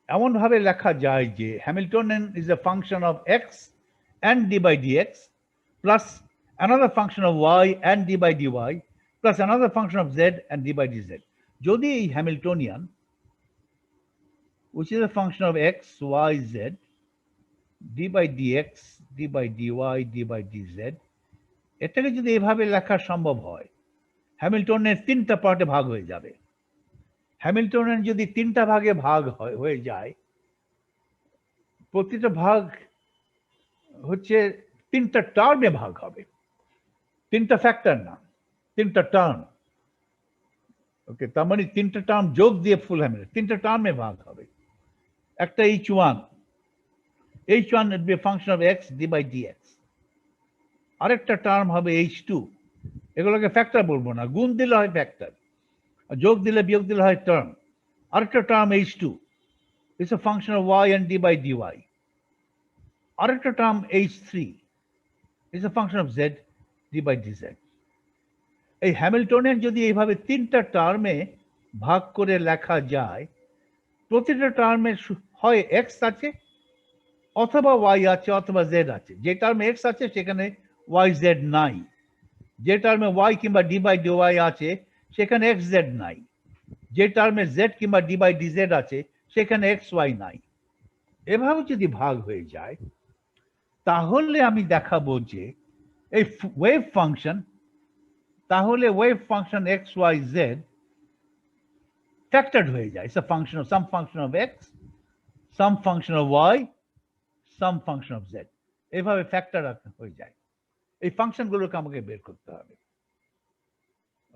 এমন ভাবে লেখা যায় যে Hamiltonian is a function of x and d by dx plus another function of y and d by dy plus another function of z and d by dz, যদি এই Hamiltonian which is a function of x, y, z, d by dx, d by dy, d by dz, এটাকে যদি এভাবে লেখা সম্ভব হয়, হ্যামিল্টনের তিনটা পার্টে ভাগ হয়ে যাবে। হ্যামিল্টনের যদি তিনটা ভাগে ভাগ হয়ে যায়, প্রতিটা ভাগ হচ্ছে তিনটা টার্মে ভাগ হবে, তিনটা ফ্যাক্টর না, তিনটা টার্ম। ওকে, তার মানে তিনটা টার্ম যোগ দিয়ে ফুল হ্যামিল্টন তিনটা টার্মে ভাগ হবে। একটা h1 would be a function of x d by dx, আরেকটা টার্ম হবে h2, এগুলোকে ফ্যাক্টর বলবো না, গুণ দিলে হয় ফ্যাক্টর, যোগ দিলে বিয়োগ দিলে হয় টার্ম। আরেকটা term h2 is a function of y and d by dy, আরেকটা term h3 is a function of z d by dz। এই হ্যামিল্টনিয়ান যদি এইভাবে তিনটা টার্মে ভাগ করে লেখা যায়, প্রতিটা টার্মে হয় x আছে অথবা y আছে অথবা z আছে। যে টার্মে x আছে সেখানে y z নাই, যে টার্মে y কিংবা d by dy আছে সেখানে x z নাই, যে টার্মে z কিংবা d by dz আছে সেখানে x y নাই। এভাবে যদি ভাগ হয়ে যায়, তাহলে আমি দেখাবো যে এই ওয়েভ ফাংশন, তাহলে wave function x y z ফ্যাক্টরড হয়ে যায়। It's a function of some function of x, some function of y, some function of z, এভাবে ফ্যাক্টর হয়ে যায়। এই ফাংশনগুলোকে আমাকে বের করতে হবে।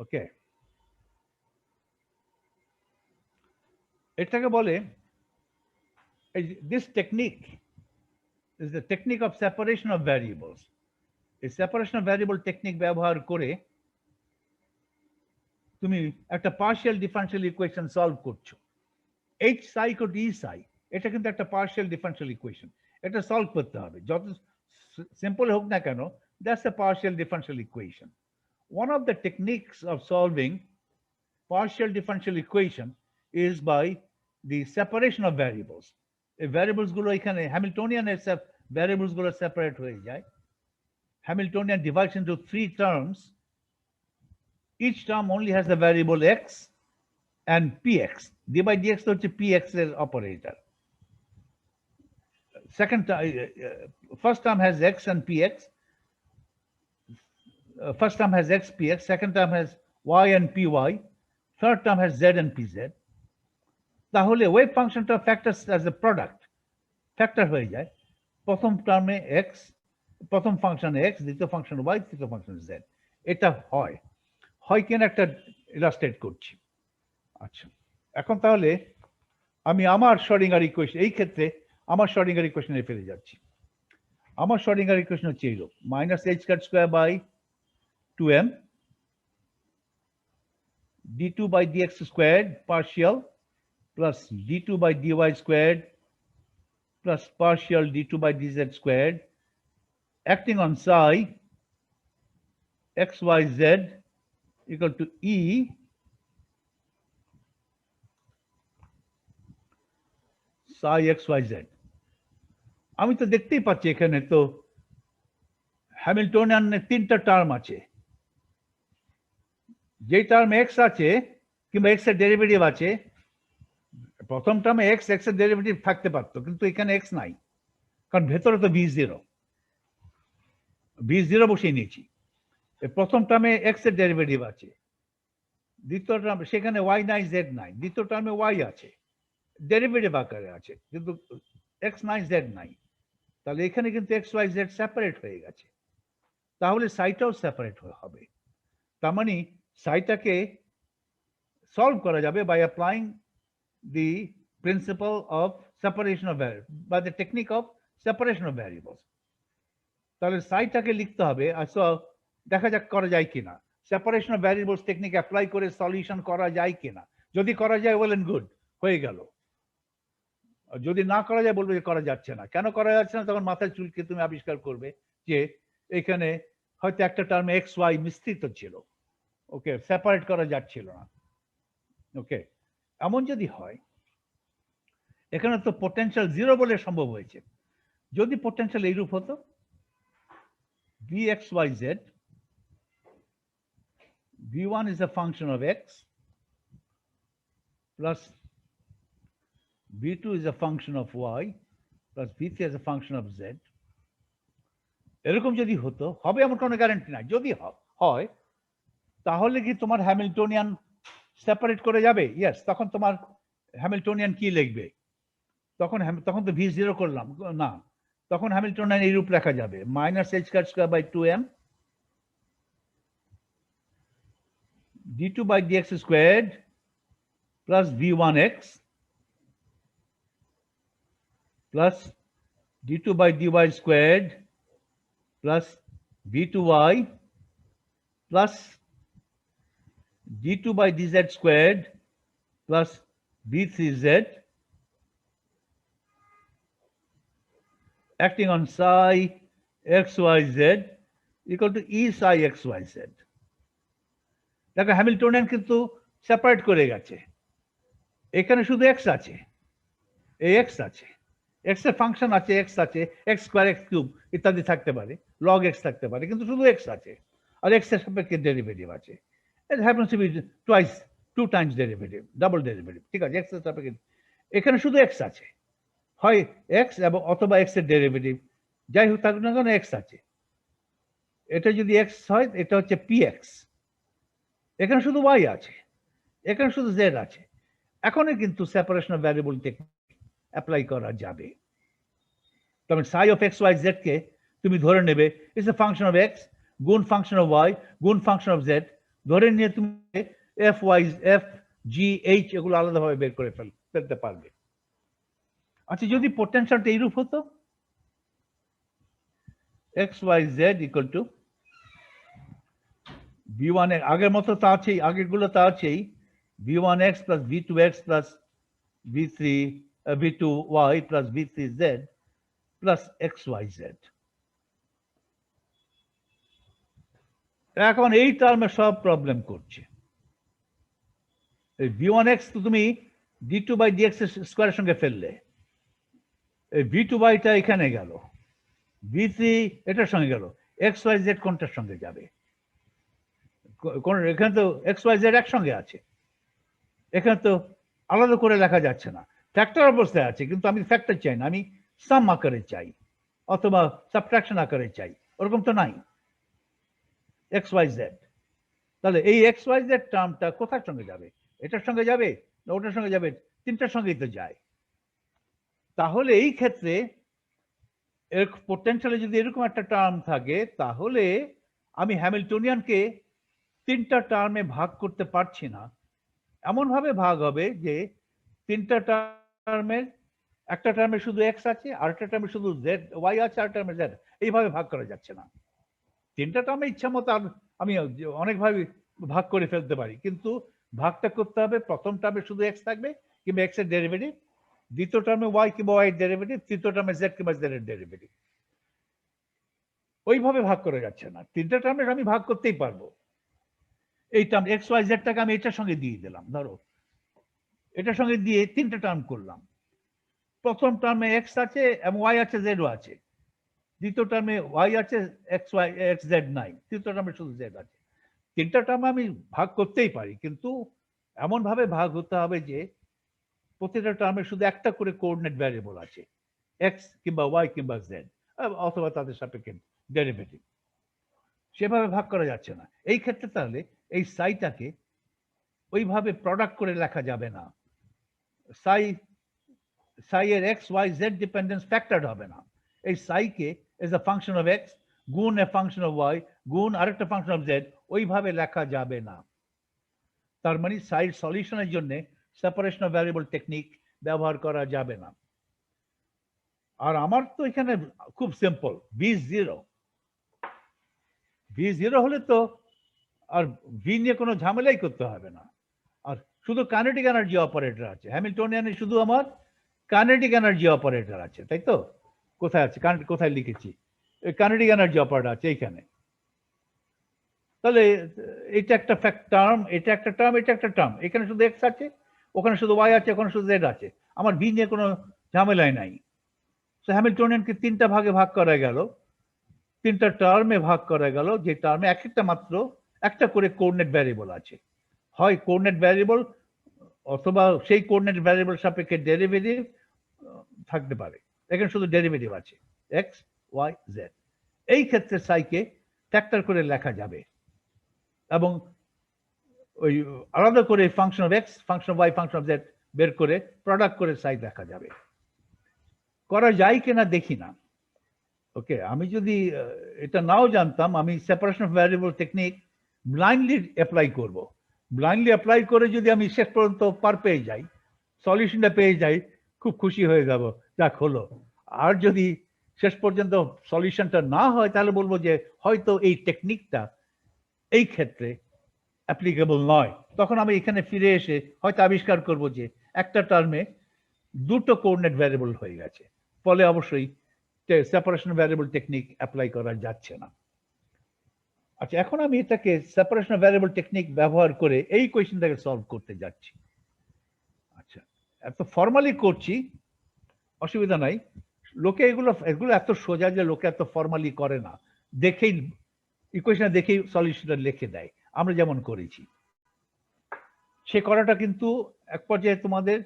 ওকে, এটাকে বলে this technique is the technique of separation of variables। এই সেপারেশন অফ ভ্যারিয়েবল টেকনিক ব্যবহার করে তুমি একটা পার্শিয়াল ডিফারেনশিয়াল ইকুয়েশন সলভ করছো। এইচ সাই ইকুয়াল টু ই সাই, এটা কিন্তু একটা পার্শিয়াল ডিফারেনশিয়াল ইকুয়েশন, এটা সলভ করতে হবে, যত সিম্পল হোক না কেন, that's a partial differential equation. One of the techniques of solving partial differential equation is by the separation of variables। এই ভ্যারিয়েবলস গুলো এখানে হ্যামিল্টনিয়ানের ভ্যারিয়েবলস গুলো সেপারেট হয়ে যায়। Hamiltonian divides into three terms. Each term only has the variable x and px, d by dx হচ্ছে px এর operator। First term has x and px, first term has x px, second term has y and py, third term has z and pz। তাহলে wave ফাংশনটা factor as a product factor হয়ে যায়। প্রথম টার্মে x, প্রথম function x, দ্বিতীয় function y, তৃতীয় function z, এটা হয় কিনা একটা ইলাস্ট্রেট করছি। আচ্ছা, এখন তাহলে আমি আমার শ্রোডিঙ্গার ইকুয়েশন, এই ক্ষেত্রে আমার শ্রোডিঙ্গার ইকুয়েশনে ফিরে যাচ্ছি। আমার শ্রোডিঙ্গার ইকুয়েশন হচ্ছে এইরকম, minus h square square by 2m d2 by dx squared partial plus d2 by dy squared plus partial d2 by dz squared acting on psi x y z equal to e psi xyz, আমি তো দেখতেই পাচ্ছি এখানে তো হ্যামিল্টনিয়ানের তিনটা term আছে, যে term x আছে কিংবা এক্স এর ডেরিভেটিভ আছে, প্রথম টার্মে এক্স এর ডেরিভেটিভ থাকতে পারতো, কিন্তু এখানে এক্স নাই, কারণ ভেতরে তো v0 বসিয়ে নিয়েছি। প্রথম টার্মে এক্স এর ডেরিভেটিভ আছে, দ্বিতীয় টার্মে সেখানে ওয়াই নাই, জেড নাই, দ্বিতীয় টার্মে ওয়াই আছে, ডেরিভেটিভ আকারে আছে, কিন্তু এক্স নাই, জেড নাই। তাহলে এখানে কিন্তু এক্স ওয়াই জেড সেপারেট হয়ে গেছে, তাহলে সাইটাও সেপারেট হবে। তার মানে সাইটাকে সলভ করা যাবে by applying the principle of separation of variable বা the technique of separation of variables. তাহলে সাইটাকে লিখতে হবে, দেখা যাক করা যায় কিনা, separation of variables technique apply করে সলিউশন করা যায় কিনা। যদি করা যায় ওয়েল এন্ড গুড, হয়ে গেল। যদি না করা যায় বলবে যে করা যাচ্ছে না। কেন করা যাচ্ছে না? তখন মাথায় চুলকে তুমি আবিষ্কার করবে যে এখানে হয়তো একটা টার্মে এক্স ওয়াই মিশ্রিত ছিল, ওকে, সেপারেট করা যাচ্ছিল না। ওকে, এমন যদি হয়, এখানে তো পোটেনশিয়াল 0 বলে সম্ভব হয়েছে। যদি পোটেনশিয়াল এইরূপ হতো, vxyz, v1 is a function of x plus v2 is a function of y plus v3 is a function of z, এরকম যদি হতো, হবে এমন কোনো গ্যারান্টি নাই। যদি হয়, তাহলে কি তোমার হ্যামিল্টনিয়ান সেপারেট করে যাবে? ইয়েস। তখন তোমার হ্যামিল্টনিয়ান কি লিখবে? তখন তো v0 করলাম না, তখন হ্যামিল্টনিয়ান এইরূপ লেখা যাবে, -h²2m d2 by dx squared plus v1x plus d2 by dy squared plus v2y plus d2 by dz squared plus v3z acting on psi xyz equal to e psi xyz। দেখো Hamiltonian কিন্তু separate করে গেছে, এখানে শুধু x আছে, এই x আছে, x এর ফাংশন আছে, এক্স আছে, এক্স স্কোয়ার, এক্স কিউব ইত্যাদি থাকতে পারে, লগ এক্স থাকতে পারে, কিন্তু শুধু এক্স আছে, আর এক্স এর সাপেক্ষে ডেরিভেটিভ আছে। It happens to B twice, 2 Times derivative, double derivative, ঠিক আছে, এক্স এর সাপেক্ষে এখানে শুধু এক্স আছে, হয় এক্স এবং অথবা এক্স এর ডেরিভেটিভ, যাই হোক থাকুক না কেন এক্স আছে। এটা যদি এক্স হয়, এটা হচ্ছে পি এক্স, এখানে শুধু ওয়াই আছে, এখানে শুধু জেড আছে। এখনই কিন্তু separation of variable technique apply করা যাবে। তবে সাই অফ এক্স ওয়াই জেড কে তুমি ধরে নেবে it's a function of x গুণ ফাংশন অফ ওয়াই গুণ ফাংশন অফ জেড, ধরে নিয়ে তুমি F Y, F g H এগুলো আলাদাভাবে বের করে ফেলতে পারবে। আচ্ছা, যদি পোটেনশিয়ালটা এইরূপ হতো, x y z equal to v1 এর আগের মতো তা আছেই, আগেরগুলো তা আছেই, v1x plus v2x plus v2y plus v3z plus xyz। এখন এই টার্মে সব প্রবলেম করছে। v1x তো তুমি d2 by dx স্কোয়ারের সঙ্গে ফেললে, v2y টা এখানে গেল, v3 এটার সঙ্গে গেল, xyz কোনটার সঙ্গে যাবে? এখানে তো xyz একসঙ্গে আছে, এখানে তো আলাদা করে লেখা যাচ্ছে না, ফ্যাক্টর অবস্থায় আছে, কিন্তু আমি ফ্যাক্টর চাই না, আমি সাম আকারে চাই অথবা সাবট্রাকশন আকারে চাই, ওরকম তো নাই xyz। তাহলে এই xyz টার্মটা কোথার সঙ্গে যাবে? এটার সঙ্গে যাবে না ওটার সঙ্গে যাবে? তিনটার সঙ্গেই তো যায়। তাহলে এই ক্ষেত্রে এর পোটেনশিয়ালে যদি এরকম একটা টার্ম থাকে, তাহলে আমি হ্যামিল্টনিয়ানকে তিনটা টার্মে ভাগ করতে পারছি না। এমন ভাবে ভাগ হবে যে তিনটা টার্মের একটা টার্মে শুধু এক্স আছে, আরেকটা টার্মে শুধু জেড ওয়াই আছে, আর টার্মে জেড, এইভাবে ভাগ করা যাচ্ছে না। তিনটা টার্মে ইচ্ছা মতো আমি অনেকভাবে ভাগ করে ফেলতে পারি, কিন্তু ভাগটা করতে হবে প্রথম টার্মে শুধু এক্স থাকবে কিংবা এক্স এর ডেরিভেটিভ, দ্বিতীয় টার্মে ওয়াই কিংবা ওয়াই এর ডেরিভেটিভ, তৃতীয় টার্মে জেড কিংবা জেড এর ডেরিভেটিভ। ওইভাবে ভাগ করা যাচ্ছে না। তিনটা টার্মে আমি ভাগ করতেই পারবো। এই টার্ম এক্স ওয়াই জেডটাকে আমি এটার সঙ্গে দিয়ে দিলাম, ধরো এটার সঙ্গে দিয়ে তিনটা টার্ম করলাম, প্রথম টার্মে এক্স আছে এবং ওয়াই আছে জেডও আছে, দ্বিতীয় টার্মে ওয়াই আছে এক্স ওয়াই এক্স জেড নাই, তৃতীয় টার্মে শুধু জেড আছে। তিনটা টার্মে আমি ভাগ করতেই পারি, কিন্তু এমন ভাবে ভাগ হতে হবে যে প্রতিটা টার্মে শুধু একটা করে কোঅর্ডিনেট ভ্যারিয়েবল আছে, এক্স কিংবা ওয়াই কিংবা জেড, অথবা তাদের সাপেক্ষে ডেরিভেটিভ। সেভাবে ভাগ করা যাচ্ছে না এই ক্ষেত্রে। তাহলে এই সাইটাকে ওইভাবে প্রোডাক্ট করে লেখা যাবে না। সাই এর x y z dependence factored হবে না। এই সাইকে as a function of x গুণ এ ফাংশন অফ ওয়াই গুণ আরেকটা ফাংশন অফ জেড ওইভাবে লেখা যাবে না। তার মানে সাইড সলিউশনের জন্য সেপারেশন অফ ভ্যারিয়েবল টেকনিক ব্যবহার করা যাবে না। আর আমার তো এখানে খুব সিম্পল, v0 হলে তো আর ভি নিয়ে কোনো ঝামেলাই করতে হবে না। আর শুধু কাইনেটিক এনার্জি অপারেটর আছে, হ্যামিল্টনিয়ানে শুধু আমার কাইনেটিক এনার্জি অপারেটর আছে, তাই তো? কোথায় আছে, কোথায় লিখেছি? কাইনেটিক এনার্জি অপারেটর আছে এইখানে। তাহলে এটা একটা টার্ম, এটা একটা টার্ম, এটা একটা টার্ম। এখানে শুধু এক্স আছে, ওখানে শুধু ওয়াই আছে, ওখানে শুধু জেড আছে। আমার ভি নিয়ে কোনো ঝামেলাই নাই। হ্যামিল্টনিয়ানকে তিনটা ভাগে ভাগ করা গেল, তিনটা টার্মে ভাগ করা গেল, যে টার্মে এক একটা মাত্র একটা করে কোঅর্ডিনেট ভ্যারিয়েবল আছে। হয় কোঅর্ডিনেট ভ্যারিয়েবল অথবা সেই কোঅর্ডিনেট ভ্যারিয়েবল সাপেক্ষে ডেরিভেটিভ থাকতে পারে। এখানে শুধু ডেরিভেটিভ আছে এক্স ওয়াই জেড। এই ক্ষেত্রে সাইকে ফ্যাক্টর করে লেখা যাবে এবং ওই আলাদা করে function of x function of y function of z বের করে প্রোডাক্ট করে সাই দেখা যাবে। করা যায় কিনা দেখি না। ওকে, আমি যদি এটা নাও জানতাম, আমি separation of variable technique blindly apply করব। ব্লাইন্ডলি অ্যাপ্লাই করে যদি আমি শেষ পর্যন্ত পার পেয়ে যাই, সলিউশনটা পেয়ে যাই, খুব খুশি হয়ে যাব, যাক হলো। আর যদি শেষ পর্যন্ত সলিউশনটা না হয়, তাহলে বলবো যে হয়তো এই টেকনিকটা এই ক্ষেত্রে অ্যাপ্লিকেবল নয়। তখন আমি এখানে ফিরে এসে হয়তো আবিষ্কার করব যে একটা টার্মে দুটো কোঅর্ডিনেট ভ্যারিয়েবল হয়ে গেছে, ফলে অবশ্যই সেপারেশন ভ্যারিয়েবল টেকনিক অ্যাপ্লাই করা যাচ্ছে না। আচ্ছা, এখন আমি এটাকে সেপারেশন ভ্যারিয়েবল টেকনিক ব্যবহার করে এই কোয়েশ্চেনটাকে সলভ করতে যাচ্ছি। আচ্ছা, এত ফর্মালি করছি, অসুবিধা নাই। লোকে এগুলো এত সোজা যে লোকে এত ফর্মালি করে না, দেখেই ইকুয়েশন দেখেই সলিউশনটা লিখে দেয়, আমরা যেমন করেছি। সে করাটা কিন্তু এক পর্যায়ে তোমাদের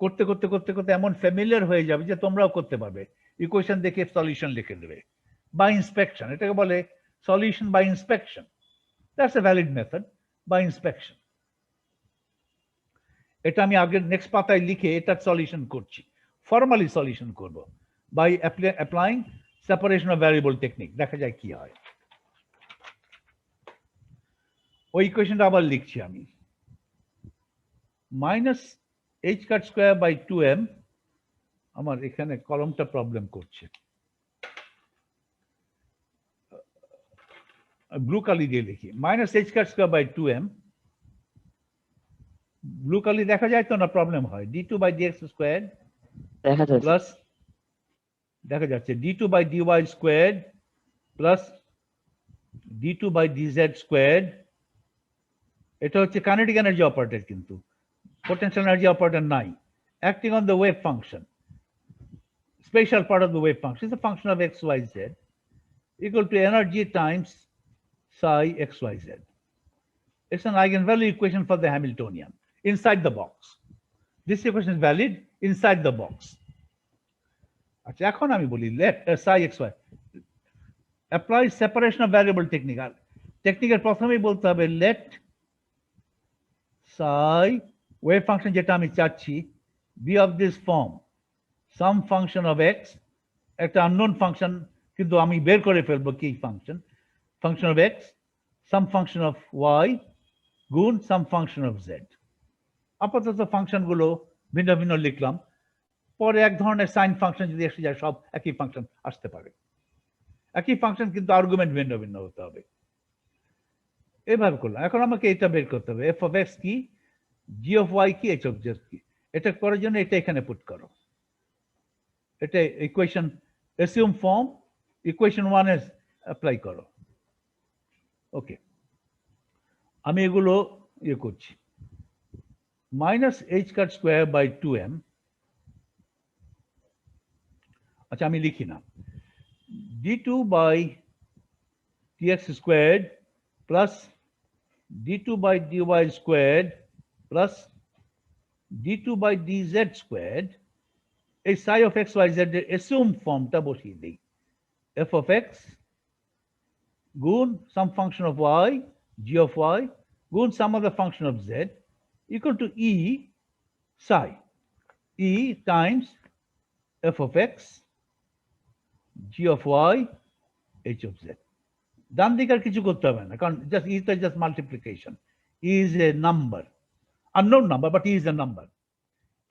করতে করতে করতে করতে এমন ফ্যামিলিয়ার হয়ে যাবে যে তোমরাও করতে পারবে, ইকুয়েশন দেখে সলিউশন লিখে দেবে। বা ইন্সপেকশন, এটাকে বলে solution by inspection. That's a valid method, by inspection. এটা আমি আগের নেক্সট পাতায় লিখে এটা সলিউশন করছি, ফর্মালি সলিউশন করব by applying separation of variable technique. দেখা যায় কি হয়। ওই ইকুয়েশনটা আবার লিখছি আমি, minus h cut square by 2m। আমার এখানে কলমটা প্রবলেম করছে, ব্লু কালি দিয়ে লিখি, minus h cut square by 2m। Blue কালি দেখা যায় তো না, প্রবলেম হয়। d2 by dx square plus, দেখা যাচ্ছে d2 by dy square plus d2 by dz square. এটা হচ্ছে কাইনেটিক এনার্জি অপারেটর, কিন্তু potential energy operator নাই, acting on the wave function, special part of the wave function is a function of x, y, z equal to energy times psi x, y, z. It's an eigenvalue equation for the Hamiltonian inside the box. This equation is valid inside the box. আচ্ছা, এখন আমি বলি let psi x, y apply separation of variable technique. টেকনিকের প্রথমেই বলতে হবে let psi wave function যেটা আমি চাচ্ছি be of this form, some function of x, একটা আননোন ফাংশন, কিন্তু আমি বের করে ফেলবো কি function, function of x some function of y গুণ সাম ফাংশন অফ জেড। আপাতত ফাংশনগুলো ভিন্ন ভিন্ন লিখলাম, পরে এক ধরনের সাইন ফাংশন যদি এসে যায়, সব একই ফাংশন আসতে পারে। একই ফাংশন কিন্তু আর্গুমেন্ট ভিন্ন ভিন্ন হতে হবে। এভাবে করলাম। এখন আমাকে এটা বের করতে হবে, এফ অফ এক্স কি, জি অফ ওয়াই কি, এইচ অফ জেড কি। এটা করার জন্য এটা এখানে পুট করো, এটা ইকুয়েশন অ্যাসিউম ফর্ম, ইকুয়েশন 1 এ অ্যাপ্লাই করো। ওকে, আমি এগুলো ইয়ে করছি। Minus h cut square by 2m আচ্ছা আমি লিখি না, d2 by dx squared plus d2 by dy squared plus d2 by dz squared, এই psi of x y z এর assumed ফর্মটা বসিয়ে দিই, f of x গুণ some function of y, g of y গুণ some other function of z equal to e psi e times f of x g of y h of z. ডান দিকে আর কিছু করতে হবে না, কারণ just is just multiplication, is a number, unknown number but is a number.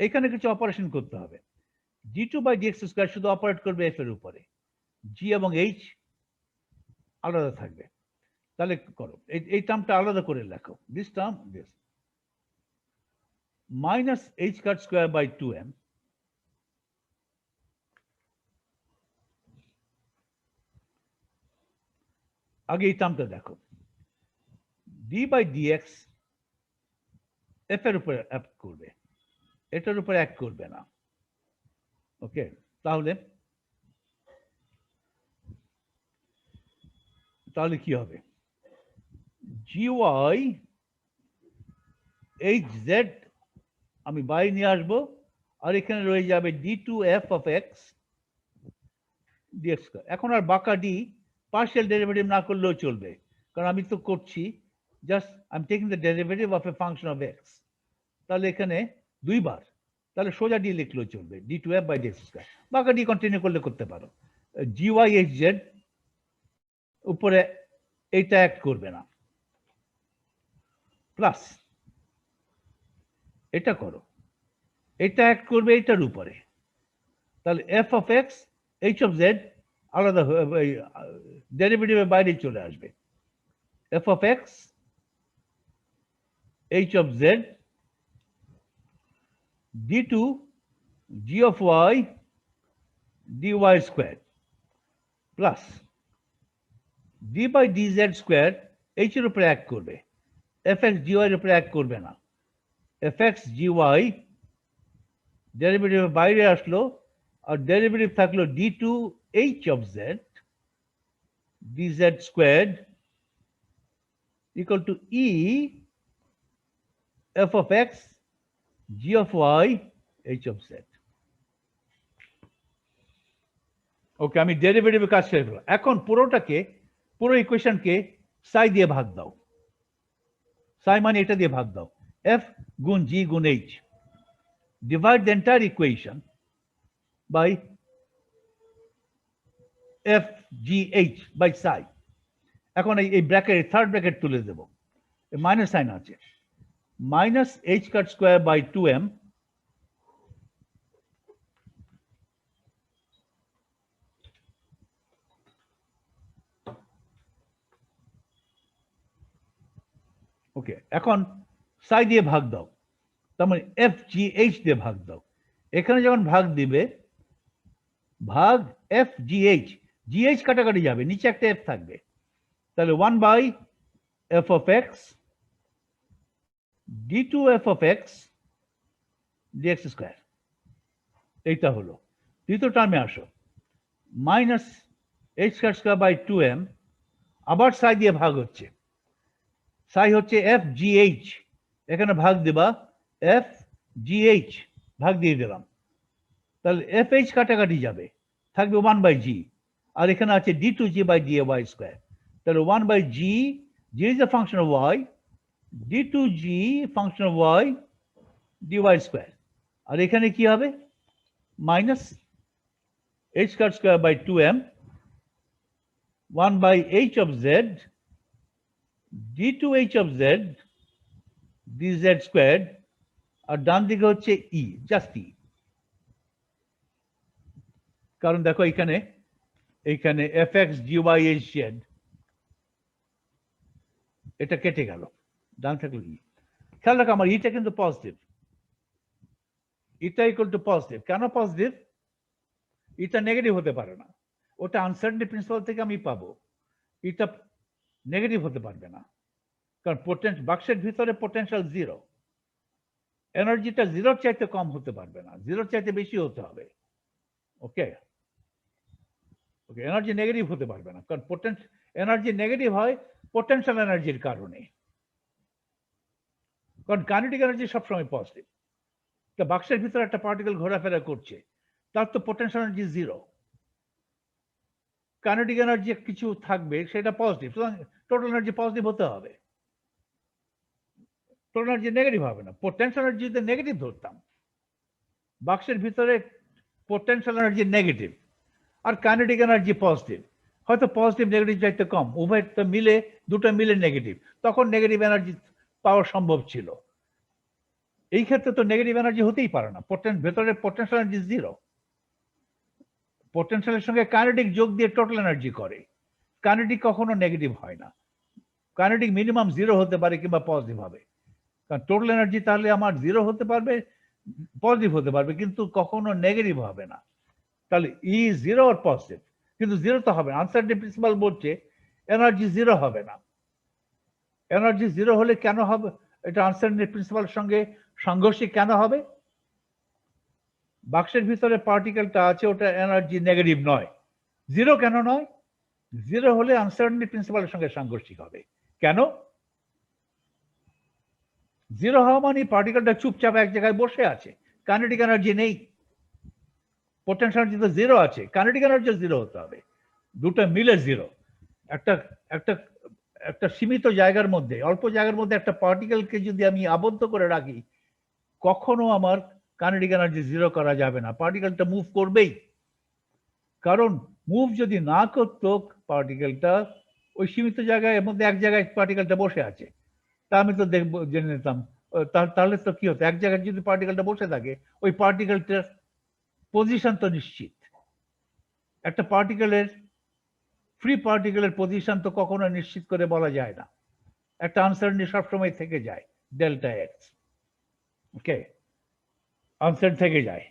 এখানে কিছু operation করতে হবে। d2 by dx স্কয়ার শুধু অপারেট করবে f এর উপরে, g এবং h আলাদা থাকবে। তাহলে করো, এই টার্মটা আলাদা করে লেখো, this term this minus h cut square by 2m আগে এই টার্মটা দেখো, d বাই dx f এর উপরে অ্যাক্ট করবে, এটার উপরে অ্যাক্ট করবে না। ওকে, তাহলে কি হবে, gy hz আমি বাইরে নিয়ে আসবো, আর এখানে রয়ে যাবে d2f of x dx square. এখন আর বাঁকা ডি পার্শিয়াল ডেরিভেটিভ না করলেও চলবে, কারণ আমি তো করছি just I am taking the derivative of A function of x। তাহলে এখানে দুইবার, তাহলে সোজা ডি লিখলেও চলবে, d2f by dx স্কয়ার। বাঁকা ডি কন্টিনিউ করলে করতে পারো। gy hz উপরে এইটা অ্যাক্ট করবে না, প্লাস এটা করো, এটা অ্যাক্ট করবে এটার উপরে, তাহলে f of x h of z আলাদা ডেরিভেটিভের বাইরে চলে আসবে, f of x h of z d2 g of y dy squared plus d by dz squared h এর উপরে অ্যাক্ট করবে, fx gy এর উপরে অ্যাক্ট করবে না, fx gy ডেরিভেটিভ বাইরে আসলো, আর ডেরিভেটিভ থাকলো d2 h of z dz squared equal to e f of x g of y h of z। ওকে, আমি ডেরিভেটিভের কাজ শেষ করলাম। এখন পুরো ইকুয়েশনকে সাই দিয়ে ভাগ দাও, সাই মানে এটা দিয়ে ভাগ দাও, f গুণ g গুণ h, divide the entire equation by f g h by psi। এখন এই ব্র্যাকেট, থার্ড ব্র্যাকেট তুলে দেব, মাইনাস সাইন আছে, minus h cut square by 2m okay. এখন সাই দিয়ে ভাগ দাও, তার মানে এফ জি এইচ দিয়ে ভাগ দাও। এখানে যখন ভাগ দিবে, ভাগ f g h, g h কাটাকাটি যাবে, নিচে একটা এফ থাকবে, তাহলে 1 by f of x d2 f of x dx square. এইটা হলো দ্বিতীয় টার্মে আসো, minus h cut square by 2m, আবার সাই দিয়ে ভাগ হচ্ছে, সাই হচ্ছে এফ জি এইচ, এখানে ভাগ দিবা এফ জি এইচ, ভাগ দিয়ে দিলাম, তাহলে এফ এইচ কাটাকাটি যাবে, থাকবে 1 বাই জি, আর এখানে আছে d2g বাই dy স্কয়ার, তাহলে 1 by g, g is a function of y, d2g function of y dy square, আর এখানে কি হবে, minus h cut square by 2m 1 by h of z d2h of z dz স্কয়ার, আর ডান দিকে হচ্ছে ই, জাস্ট ই, কারণ দেখো এখানে fx gy hz এটা কেটে গেল, ডান থাকলো ই। খেয়াল রাখো আমার ইটা কিন্তু positive, eta equal to positive. কেন পজিটিভ? এটা নেগেটিভ হতে পারে না, ওটা আনসার্টেনিটি প্রিন্সিপাল থেকে আমি পাবো, এটা নেগেটিভ হতে পারবে না, কারণ বাক্সের ভিতরে পোটেনশিয়াল জিরো, এনার্জিটা জিরোর চাইতে কম হতে পারবে না, জিরোর চাইতে বেশি হতে হবে। ওকে, ওকে, এনার্জি নেগেটিভ হতে পারবে না, কারণ এনার্জি নেগেটিভ হয় পোটেনশিয়াল এনার্জির কারণে, কারণ কাইনেটিক এনার্জি সবসময় পজিটিভ। তা বাক্সের ভিতরে একটা পার্টিকেল ঘোরাফেরা করছে, তার তো potential energy zero, kinetic energy কিছু থাকবে সেটা পজিটিভ, সুতরাং টোটাল এনার্জি পজিটিভ হতে হবে, টোটাল এনার্জি নেগেটিভ হবে না। পোটেনশিয়াল এনার্জি যদি নেগেটিভ ধরতাম, বাক্সের ভিতরে পোটেনশিয়াল এনার্জি নেগেটিভ আর কাইনেটিক এনার্জি পজিটিভ, হয়তো পজিটিভ নেগেটিভ চাইতে কম, উভয়টা মিলে, দুটো মিলে নেগেটিভ, তখন নেগেটিভ এনার্জি পাওয়া সম্ভব ছিল। এই ক্ষেত্রে তো নেগেটিভ এনার্জি হতেই পারে না, ভেতরে পোটেনশিয়াল এনার্জি জিরো, পোটেনশিয়ালের সঙ্গে কাইনেটিক যোগ দিয়ে টোটাল এনার্জি করে, কাইনেটিক কখনো নেগেটিভ হয় না, কাইনেটিক মিনিমাম জিরো হতে পারে কিংবা পজিটিভ হবে, কারণ টোটাল এনার্জি তাহলে আমার জিরো হতে পারবে, পজিটিভ হতে পারবে, কিন্তু কখনো নেগেটিভ হবে না। তাহলে ই জিরো আর পজিটিভ, কিন্তু জিরো তো হবে না। আনসারটি প্রিন্সিপাল বলছে এনার্জি জিরো হবে না। এনার্জি জিরো হলে কেন হবে? এটা আনসারটি প্রিন্সিপালের সঙ্গে সাংঘর্ষিক কেন হবে? বাক্সের ভিতরে পার্টিকেলটা আছে, ওটা এনার্জি নেগেটিভ নয়, জিরো কেন নয়? জিরো হলে আনসারটি প্রিন্সিপালের সঙ্গে সাংঘর্ষিক হবে। কেন? জিরো হওয়া মানে পার্টিকেলটা চুপচাপ এক জায়গায় বসে আছে, কাইনেটিক এনার্জি নেই, পোটেনশিয়াল এনার্জি তো জিরো আছে, কাইনেটিক এনার্জি জিরো হতে হবে, দুটো মিলে জিরো। একটা একটা একটা সীমিত জায়গার মধ্যে, অল্প জায়গার মধ্যে একটা পার্টিকেলকে যদি আমি আবদ্ধ করে রাখি, কখনো আমার কাইনেটিক এনার্জি জিরো করা যাবে না, পার্টিকেলটা মুভ করবেই। কারণ মুভ যদি না করতো, পার্টিকেলটা ওই সীমিত জায়গায় এর মধ্যে এক জায়গায় পার্টিকেলটা বসে আছে, তা আমি তো দেখবো, জেনে নিতাম, তাহলে তো কি হতো, এক জায়গায় যদি পার্টিকেলটা বসে থাকে, ওই পার্টিকেলটার পজিশন তো নিশ্চিত। একটা পার্টিকেলের ফ্রি পার্টিকেলের পজিশন তো কখনো নিশ্চিত করে বলা যায় না, একটা আনসার্টেনিটি সবসময় থেকে যায়, ডেল্টা এক্স, ওকে, আনসার্ট থেকে যায়।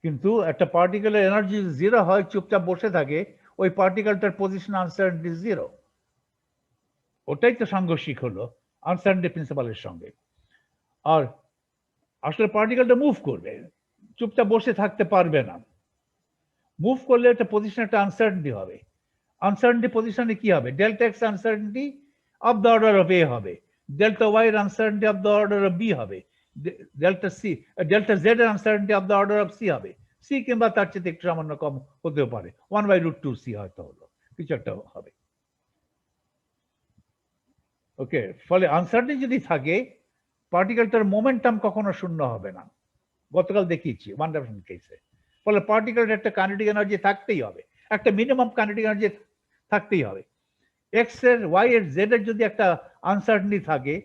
কিন্তু একটা পার্টিকেলের এনার্জি জিরো হয়, চুপচাপ বসে থাকে, ওই পার্টিকেলটার পজিশন আনসার্টেনিটি জিরো, ওটাই তো সাংঘর্ষিক হলো আনসার্টেনিটি প্রিন্সিপালের সঙ্গে। আর আসলে পার্টিকেলটা মুভ করবে, চুপচাপ বসে থাকতে পারবে না, মুভ করলে একটা পজিশন, একটা আনসার্টেনিটি হবে। আনসার্টেনিটি পজিশনে কি হবে? Delta x uncertainty of the order of a হবে, ডেল্টা ওয়াই এর uncertainty of the order of b হবে, ডেল্টা জেড এর uncertainty of the order of c হবে, সি কিংবা তার চেয়ে একটু সামান্য কম হতেও পারে, 1/√2c হয়তো হলো, কিছু একটা হবে। ওকে, ফলে আনসার্টেনিটি যদি থাকে, পার্টিকেলটার মোমেন্টাম কখনো শূন্য হবে না, গতকাল দেখিয়েছি ওয়ান ডাইমেনশন কেসে। ফলে পার্টিকেলটার একটা কাইনেটিক এনার্জি থাকতেই হবে, একটা মিনিমাম কাইনেটিক এনার্জি থাকতেই হবে। এক্স এর, ওয়াই এর, জেড এর যদি একটা আনসার্টেনিটি থাকে,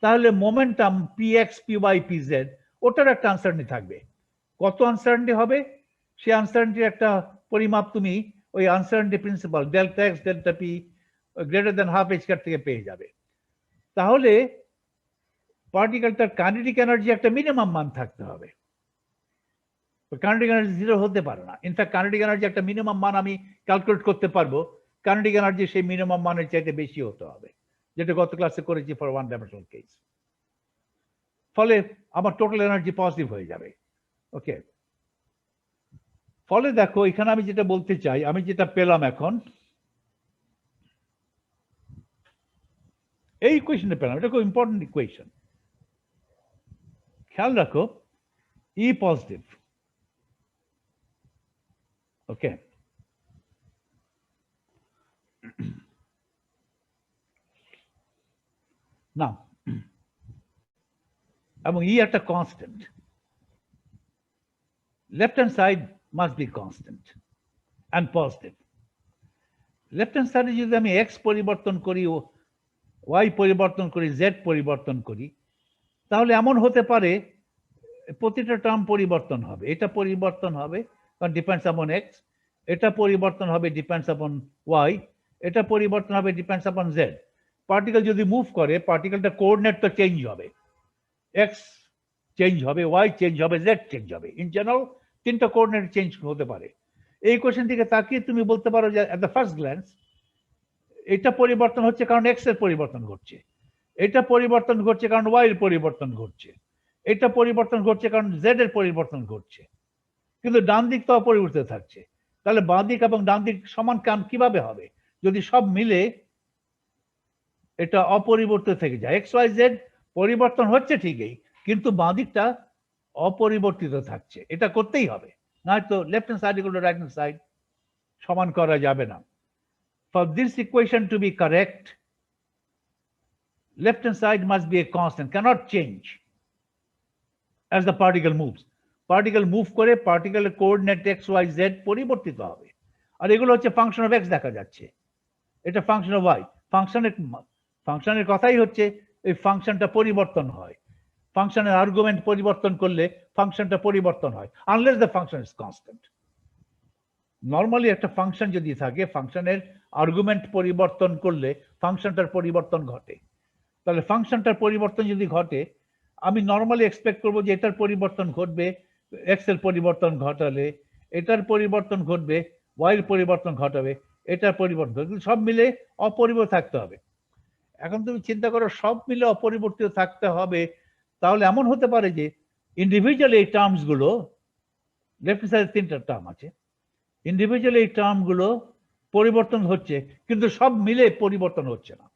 তাহলে momentum p x, p y, p z, ওটার একটা আনসার্টেনিটি থাকবে। কত আনসার্টেনিটি হবে, সেই আনসার্টেনিটির একটা পরিমাপ তুমি ওই uncertainty principle delta x delta p greater than half h bar থেকে পেয়ে যাবে। তাহলে পার্টিকেলটার কাইনেটিক এনার্জি একটা মিনিমাম মান থাকতে হবে, কাইনেটিক এনার্জি জিরো হতে পারে না। ইনফ্যাক্ট কাইনেটিক এনার্জি একটা মিনিমাম মান আমি ক্যালকুলেট করতে পারবো, কাইনেটিক এনার্জি সেই মিনিমাম মানের চাইতে বেশি হতে হবে, যেটা গত ক্লাসে করেছি ফর ওয়ান ডাইমেনশনাল কেস। ফলে আমার টোটাল এনার্জি পজিটিভ হয়ে যাবে। ওকে, ফলে দেখো এখানে আমি যেটা বলতে চাই, আমি যেটা পেলাম এখন, এই ইকুয়েশনে পেলাম, এটা খুব ইম্পর্টেন্ট ইকুয়েশন, খেয়াল রাখো, ই পজিটিভ, ওকে, না, এবং ই একটা constant, left hand side must be constant and positive. Left hand সাইডে যদি আমি এক্স পরিবর্তন করি, ওয়াই পরিবর্তন করি, জেড পরিবর্তন করি, তাহলে এমন হতে পারে প্রতিটা টার্ম পরিবর্তন হবে, এটা পরিবর্তন হবে কারণ ডিপেন্ডস আপন এক্স, এটা পরিবর্তন হবে ডিপেন্ডস আপন ওয়াই, এটা পরিবর্তন হবে ডিপেন্ডস আপন জেড। পার্টিকেল যদি মুভ করে, পার্টিকেলটা কোঅর্ডিনেট তো চেঞ্জ হবে, এক্স চেঞ্জ হবে, ওয়াই চেঞ্জ হবে, জেড চেঞ্জ হবে, ইন জেনারেল তিনটা কোঅর্ডিনেট চেঞ্জ হতে পারে। এই কোয়েশ্চেন থেকে তাকিয়ে তুমি বলতে পারো যে এট দ্য ফার্স্ট গ্ল্যান্স এটা পরিবর্তন হচ্ছে কারণ এক্স এর পরিবর্তন ঘটছে, এটা পরিবর্তন ঘটছে কারণ ওয়াই এর পরিবর্তন ঘটছে, এটা পরিবর্তন ঘটছে কারণ জেড এর পরিবর্তন ঘটছে, কিন্তু ডান দিক তো অপরিবর্তিত থাকছে। তাহলে বাঁ দিক এবং ডান দিক সমান কিভাবে হবে যদি সব মিলে এটা অপরিবর্তিত থেকে যায়? এক্স ওয়াই জেড পরিবর্তন হচ্ছে ঠিকই, কিন্তু বাঁ দিকটা অপরিবর্তিত থাকছে। এটা করতেই হবে, নয়তো left hand side equal two right hand side সমান করা যাবে না। For this equation to be correct, left hand side must be a constant, cannot change as the particle moves. Particle move করে particle coordinate x y z পরিবর্তিত হবে, আর এগুলো হচ্ছে function of x দেখা যাচ্ছে, এটা ফাংশন অফ y। ফাংশনের কথাই হচ্ছে এই ফাংশনটা পরিবর্তন হয়, ফাংশনের আর্গুমেন্ট পরিবর্তন করলে ফাংশনটা পরিবর্তন হয়, unless the function is constant. Normally একটা ফাংশন যদি থাকে, ফাংশনের আর্গুমেন্ট পরিবর্তন করলে ফাংশনটার পরিবর্তন ঘটে। তাহলে ফাংশনটার পরিবর্তন যদি ঘটে, আমি নর্মালি এক্সপেক্ট করবো যে এটার পরিবর্তন ঘটবে এক্স এর পরিবর্তন ঘটালে, এটার পরিবর্তন ঘটবে ওয়াই এর পরিবর্তন ঘটাবে, এটার পরিবর্তন ঘটবে, সব মিলে অপরিবর্তিত থাকতে হবে। এখন তুমি চিন্তা করো সব মিলে অপরিবর্তিত থাকতে হবে, তাহলে এমন হতে পারে যে ইন্ডিভিজুয়াল এই টার্মস গুলো, লেফট সাইডে তিনটা টার্ম আছে, ইন্ডিভিজুয়াল এই টার্ম গুলো পরিবর্তন হচ্ছে, কিন্তু সব মিলে পরিবর্তন হচ্ছে না।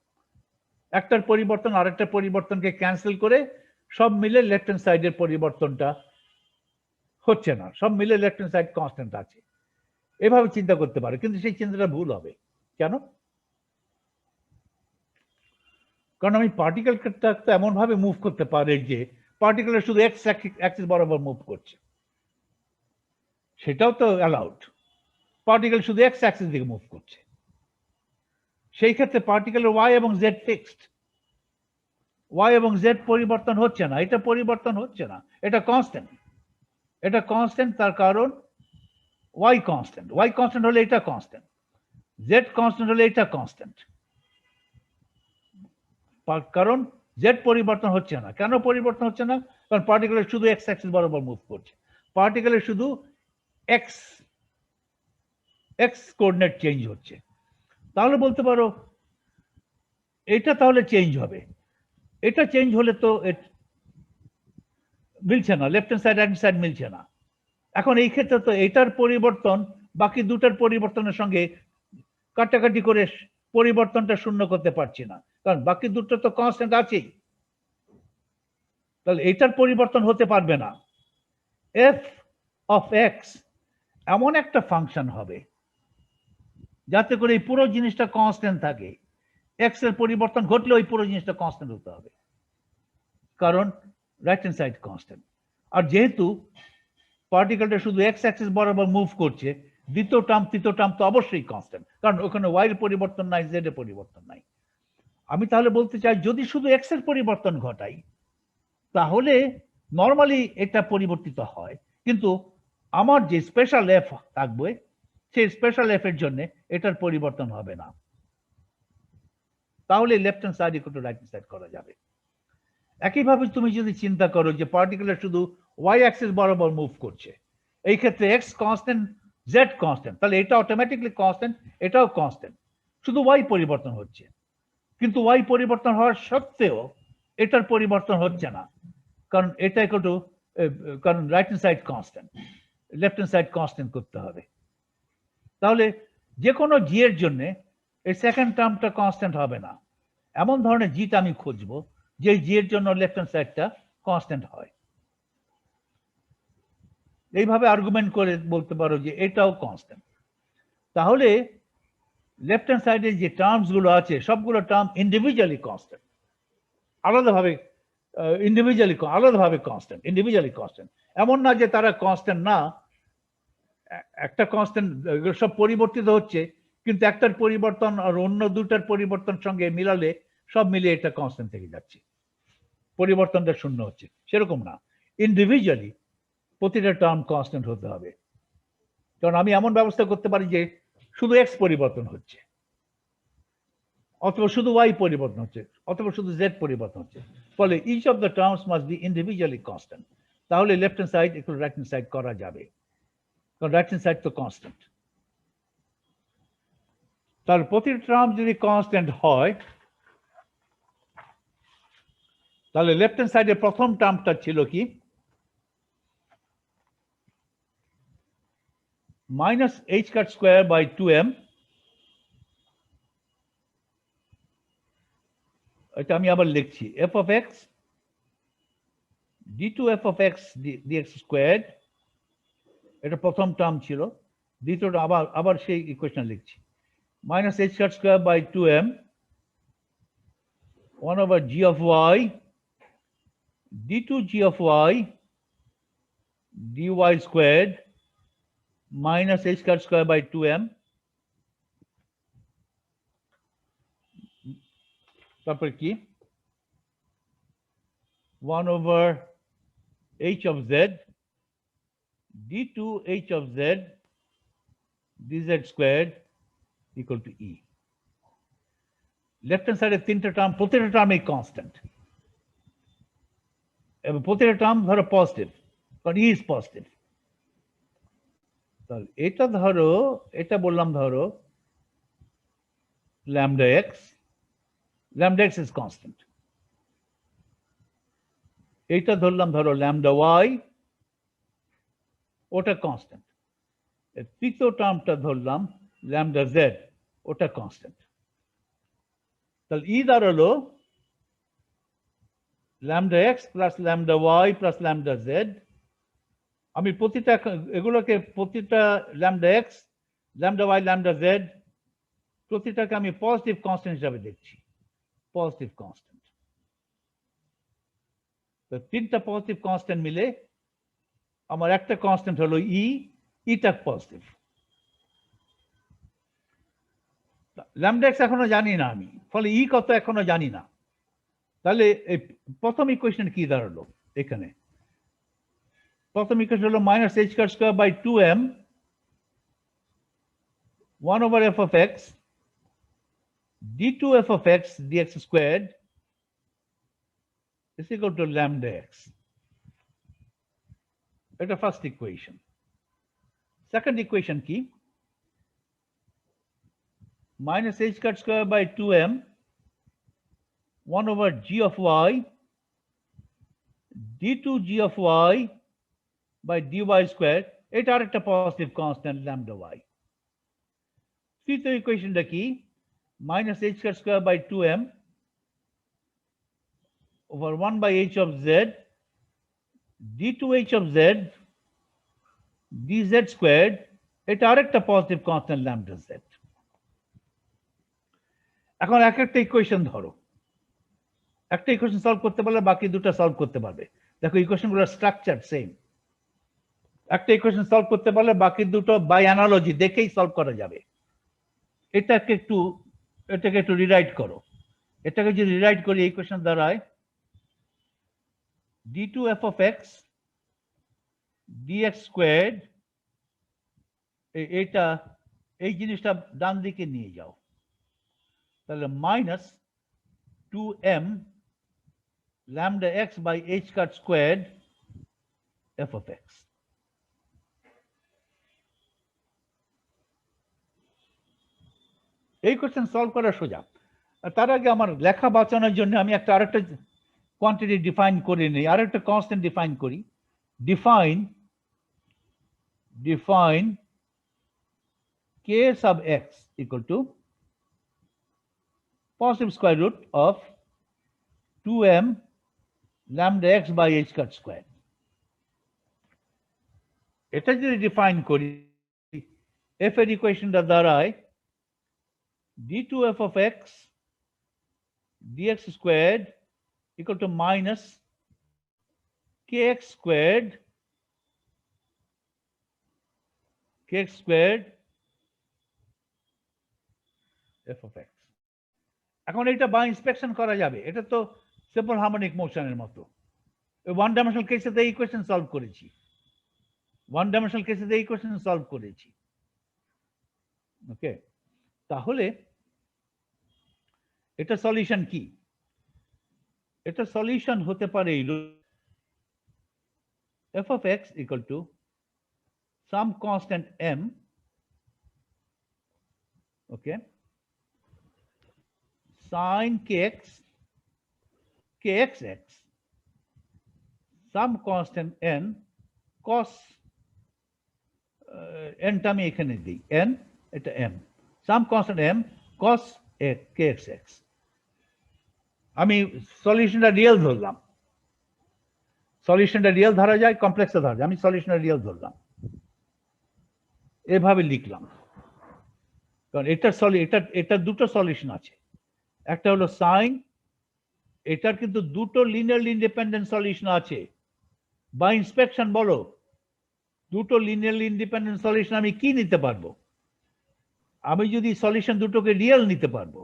একটার পরিবর্তন আরেকটা পরিবর্তনকে ক্যান্সেল করে সব মিলে লেফট হ্যান্ড সাইডের পরিবর্তনটা হচ্ছে না, সব মিলে লেফট হ্যান্ড সাইড কনস্ট্যান্ট আছে। এভাবে চিন্তা করতে পারে, কিন্তু সেই চিন্তাটা ভুল হবে। কেন? কারণ আমি পার্টিকেলটা এমন ভাবে মুভ করতে পারে যে পার্টিকেলের শুধু এক্স অ্যাক্সিস বরাবর মুভ করছে, সেটাও তো অ্যালাউড। পার্টিকেল শুধু এক্স অ্যাক্সিস দিকে মুভ করছে, সেই ক্ষেত্রে পার্টিকেলের ওয়াই এবং জেড ফিক্সড, ওয়াই এবং জেড পরিবর্তন হচ্ছে না, এটা পরিবর্তন হচ্ছে না, এটা কনস্ট্যান্ট। এটা কনস্ট্যান্ট তার কারণ ওয়াই কনস্ট্যান্ট, ওয়াই কনস্ট্যান্ট হলে এটা কনস্ট্যান্ট, জেড কনস্ট্যান্ট হলে এটা কনস্ট্যান্ট। কারণ জেড পরিবর্তন হচ্ছে না। কেন পরিবর্তন হচ্ছে না? কারণ পার্টিকেলের শুধু এক্স অ্যাক্সিস বরাবর মুভ করছে, পার্টিকেলের শুধু এক্স কোঅর্ডিনেট চেঞ্জ হচ্ছে। তাহলে বলতে পারো এটা তাহলে চেঞ্জ হবে, এটা চেঞ্জ হলে তো মিলছে না, left hand side right hand side মিলছে না। এখন এই ক্ষেত্রে তো এটার পরিবর্তন বাকি দুটার পরিবর্তনের সঙ্গে কাটাকাটি করে পরিবর্তনটা শূন্য করতে পারছি না, কারণ বাকি দুটো তো কনস্ট্যান্ট আছেই। তাহলে এটার পরিবর্তন হতে পারবে না। এফ অফ এক্স এমন একটা ফাংশন হবে যাতে করে এই পুরো জিনিসটা কনস্ট্যান্ট থাকে, এক্স এর পরিবর্তন ঘটলে ওই পুরো জিনিসটা কনস্ট্যান্ট হতে হবে, কারণ রাইট হ্যান্ড সাইড কনস্ট্যান্ট। আর যেহেতু পার্টিকেলটা শুধু এক্স অ্যাক্সিস বরাবর মুভ করছে, দ্বিতীয় টার্ম তৃতীয় টার্ম তো অবশ্যই কনস্ট্যান্ট, কারণ ওখানে ওয়াই এর পরিবর্তন নাই, জেড এর পরিবর্তন নাই। আমি তাহলে বলতে চাই যদি শুধু এক্স এর পরিবর্তন ঘটাই তাহলে নর্মালি এটা পরিবর্তিত হয়, কিন্তু আমার যে স্পেশাল এফ থাকবে সেই স্পেশাল এফ এর জন্য এটার পরিবর্তন হবে না, তাহলে left hand side equal two right hand side করা যাবে। একইভাবে তুমি যদি চিন্তা করো যে পার্টিকেলের শুধু ওয়াই অ্যাক্সিস বরাবর মুভ করছে, এই ক্ষেত্রে এক্স কনস্ট্যান্ট জেড কনস্ট্যান্ট, তাহলে এটা অটোমেটিকলি কনস্ট্যান্ট, এটাও কনস্ট্যান্ট, শুধু ওয়াই পরিবর্তন হচ্ছে। কিন্তু ওয়াই পরিবর্তন হওয়ার সত্ত্বেও এটার পরিবর্তন হচ্ছে না, কারণ এটা ইকুয়াল টু, কারণ right hand side constant, left hand side constant করতে হবে। তাহলে যে কোনো জি এর জন্য এই সেকেন্ড টার্মটা কনস্ট্যান্ট হবে না, এমন ধরনের জিটা আমি খুঁজবো যে জি এর জন্য লেফট হ্যান্ড সাইডটা কনস্ট্যান্ট হয়। এইভাবে আর্গুমেন্ট করে বলতে পারো যে এটাও কনস্ট্যান্ট। তাহলে লেফট হ্যান্ড সাইডে যে টার্মস গুলো আছে সবগুলো টার্ম ইন্ডিভিজুয়ালি কনস্ট্যান্ট, আলাদাভাবে আলাদাভাবে কনস্ট্যান্ট, ইন্ডিভিজুয়ালি কনস্ট্যান্ট। এমন না যে তারা কনস্ট্যান্ট না, একটা কনস্ট্যান্ট, এগুলো সব পরিবর্তিত হচ্ছে, কিন্তু একটার পরিবর্তন আর অন্য দুটার পরিবর্তন সঙ্গে মিলালে সব মিলিয়ে এটা কনস্ট্যান্ট থেকে যাচ্ছে, পরিবর্তনটা শূন্য হচ্ছে, সেরকম না। ইন্ডিভিজুয়ালি প্রতিটা টার্ম কনস্ট্যান্ট হতে হবে, কারণ আমি এমন ব্যবস্থা করতে পারি যে শুধু এক্স পরিবর্তন হচ্ছে, অথবা শুধু ওয়াই পরিবর্তন হচ্ছে, অথবা শুধু জেড পরিবর্তন হচ্ছে, ফলে each of the terms must be individually constant. তাহলে left hand side equal right hand side করা যাবে, কারণ রাইট হ্যান্ড সাইড তো কনস্ট্যান্ট। তাহলে প্রতিটা টার্ম যদি কনস্ট্যান্ট হয় তাহলে লেফট হ্যান্ড সাইডের প্রথম টার্মটা ছিল কি? minus h cut square by 2m, এটা আমি আবার লিখছি f of x d2f of x dx squared, এটা প্রথম টার্ম ছিল, দ্বিতীয়টা আবার সেই ইকুয়েশন লিখছি, minus h cut square by 2m 1 over g of y d2 g of y dy squared minus h cut square by 2m, তারপর কি 1 over h of z d2 h of z dz squared equal to e. Left hand সাইডে তিনটা term, প্রতিটা টার্মই constant এবং প্রতিটা term ধরো positive, কারণ ই is positive. তাহলে এটা ধরো, এটা বললাম ধরো lambda x is constant, এইটা ধরলাম ধরো lambda y, ওটা কনস্ট্যান্ট। তৃতীয় টার্মটা ধরলাম lambda z, ওটা কনস্ট্যান্ট। তাহলে ই দাঁড়ালো lambda x plus lambda y plus lambda z। আমি প্রতিটা এগুলোকে প্রতিটা lambda x lambda y lambda z প্রতিটাকে আমি পজিটিভ কনস্ট্যান্ট হিসাবে দেখছি, পজিটিভ কনস্ট্যান্ট। তো তিনটা পজিটিভ কনস্ট্যান্ট মিলে আমার একটা কনস্ট্যান্ট হলো ই, ইটা পজিটিভ। lambda x এখনো জানি না আমি, ফলে ই কত এখনো জানি না। তাহলে প্রথম ইকুয়েশন কি দাঁড়ালো এখানে? প্রথম ইকুয়েশন হলো minus h cut square by 2m 1 over f of x d2 f of x dx squared is equal to lambda x. এটা ফার্স্ট ইকুয়েশন। সেকেন্ড ইকুয়েশন কি? minus h cut square by 2m 1 over g of y d2 g of y by dy squared, এটা আরেকটা positive constant lambda y। তৃতীয় ইকুয়েশনটা কি? minus h cut square by 2m over 1 by h of z d2h of z dz squared, এটা আরেকটা positive constant lambda z। এখন এক একটা equation ধরো, একটা ইকুয়েশন সলভ করতে পারলে বাকি দুটো সলভ করতে পারবে। দেখো ইকুয়েশনগুলোর স্ট্রাকচার সেম। একটা ইকুয়েশন সলভ করতে পারলে বাকি দুটো বাই অ্যানালজি দেখেই সলভ করা যাবে। এটাকে একটু রিরাইট করো। এটাকে যদি রিরাইট করি এই ইকুয়েশন দাঁড়ায় d2f of x dx squared, এটা এই জিনিসটা ডান দিকে নিয়ে যাও, তাহলে minus 2m lambda x by h cut squared f of x। এই কোশ্চেন সলভ করা সোজা। তার আগে আমার লেখা বাঁচানোর জন্য আমি আরেকটা কোয়ান্টিটি ডিফাইন করে নিই, আরেকটা কনস্ট্যান্ট ডিফাইন করি। Define k sub x equal to positive square root of 2m lambda x by h cut square। এটা যদি ডিফাইন করি f এর ইকুয়েশনটা দাঁড়ায় d2f of x dx squared equal to minus kx squared f of x। এখন এটা by inspection করা যাবে, এটা তো সিম্পল হারমোনিক মোশনের মতো। ওয়ান ডাইমেনশনাল কেসে এই ইকুয়েশন সলভ করেছি, ওকে। তাহলে এটা সলিউশন কি? এটা সলিউশন হতে পারে f of x equal to some constant m, okay, sin kxx some constant n cos এনটা আমি এখানে দিই, এন এটা এম, সাম কনস্ট্যান্ট এম কস কে এক্স এক্স। আমি সলিউশনটা রিয়েল ধরলাম, সলিউশনটা রিয়েল ধরা যায়, কমপ্লেক্সও ধরা যায়, আমি সলিউশনটা রিয়েল ধরলাম, এভাবে লিখলাম। কারণ এটা দুটো সলিউশন আছে, একটা হলো সাইন, এটার কিন্তু দুটো লিনিয়ারলি ইন্ডিপেন্ডেন্ট সলিউশন আছে। বা ইন্সপেকশন বলো, দুটো লিনিয়ারলি ইন্ডিপেন্ডেন্ট সলিউশন আমি কি নিতে পারবো? আমি যদি সলিউশন দুটোকে রিয়েল নিতে পারবো,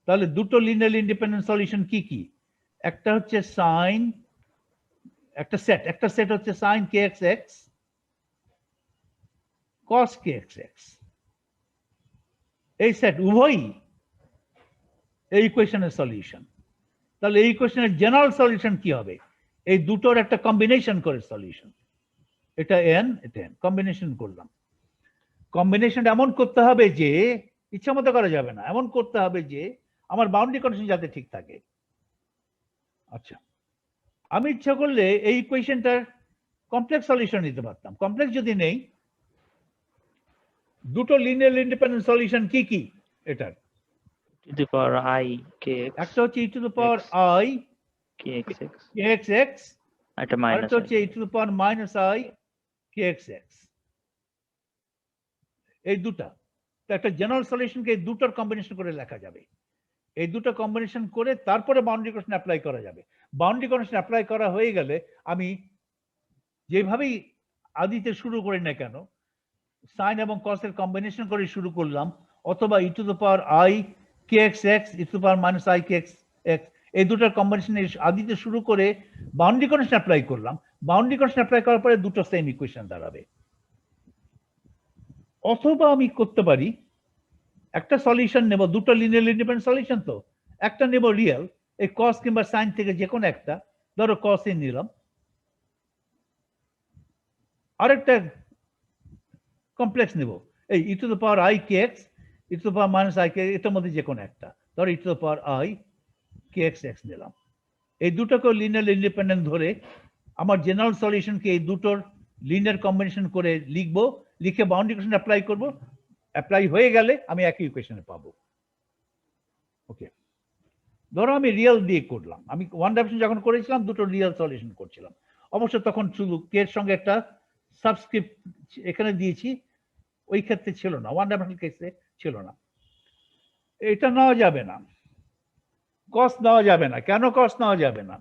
তাহলে দুটো লিনিয়ারলি ইন্ডিপেন্ডেন্ট সলিউশন কি কি? একটা হচ্ছে সাইন, একটা সেট হচ্ছে সাইন কে এক্স এক্স কস কে এক্স এক্স। এই সেট উভয়ই এই ইকুয়েশনের সলিউশন। তাহলে এই ইকুয়েশনের জেনারেল সলিউশন কি হবে? এই দুটোর একটা কম্বিনেশন করে সলিউশন। এটা এন, এটা এন, কম্বিনেশন করলাম। কম্বিনেশন এমন করতে হবে যে, ইচ্ছা মতো করা যাবে না, এমন করতে হবে যে আমার বাউন্ডারি কন্ডিশন যাতে ঠিক থাকে। আচ্ছা, আমি ইচ্ছা করলে এই ইকুয়েশনটার কমপ্লেক্স সলিউশন নিতে পারতাম। কমপ্লেক্স যদি নেই, দুটো লিনিয়ারলি ইন্ডিপেন্ডেন্ট সলিউশন কি কি এটার? to the power I kx, একটা হচ্ছে e two the power i kxx, kxx, একটা আর minus একটা হচ্ছে e two the power minus i kxx। এই দুটা একটা জেনারেল সলিউশনকে এই দুটোর কম্বিনেশন করে লেখা যাবে। এই দুটো কম্বিনেশন করে তারপরে বাউন্ডারি কন্ডিশন অ্যাপ্লাই করা যাবে। বাউন্ডারি কন্ডিশন অ্যাপ্লাই করা হয়ে গেলে আমি যেভাবেই আদিতে শুরু করি না কেন, সাইন এবং কসের কম্বিনেশন করে শুরু করলাম, অথবা E to the power i k x x E to the power minus i k x x, এই দুটোর কম্বিনেশন আদিতে শুরু করে বাউন্ডারি কন্ডিশন অ্যাপ্লাই করলাম। বাউন্ডারি কন্ডিশন অ্যাপ্লাই করার পরে দুটো সেম ইকুয়েশন দাঁড়াবে। অথবা আমি করতে পারি, একটা সলিউশন নেব, দুটো লিনিয়ারলি ইন্ডিপেন্ডেন্ট সলিউশন, তো একটা নেব রিয়েল, এই কস কিংবা সাইন থেকে যে কোনো একটা, ধরো কস এ নিলাম, আরেকটা কমপ্লেক্স নেব, এই E to the power i k x E to the power minus i k, এটার মধ্যে যে কোনো একটা, ধরো E to the power i k x x নিলাম। এই দুটোকে লিনিয়ার ইন্ডিপেন্ডেন্ট ধরে আমার জেনারেল সলিউশনকে এই দুটোর লিনিয়ার কম্বিনেশন করে লিখবো, লিখে বাউন্ডারি কন্ডিশন অ্যাপ্লাই করব। অ্যাপ্লাই হয়ে গেলে আমি একই ইকুয়েশনে পাবো। ওকে, ধরো আমি রিয়েল দিয়ে করলাম, আমি ওয়ান ডাইমেনশন যখন করেছিলাম দুটো রিয়েল সলিউশন করছিলাম, অবশ্য তখন শুধু কে এর সঙ্গে একটা সাবস্ক্রিপ্ট এখানে দিয়েছি, ওই ক্ষেত্রে ছিল না, ওয়ান ডাইমেনশন কেসে ছিল না। এটা নেওয়া যাবে না, কস নেওয়া যাবে না। কেন কস নেওয়া যাবে না?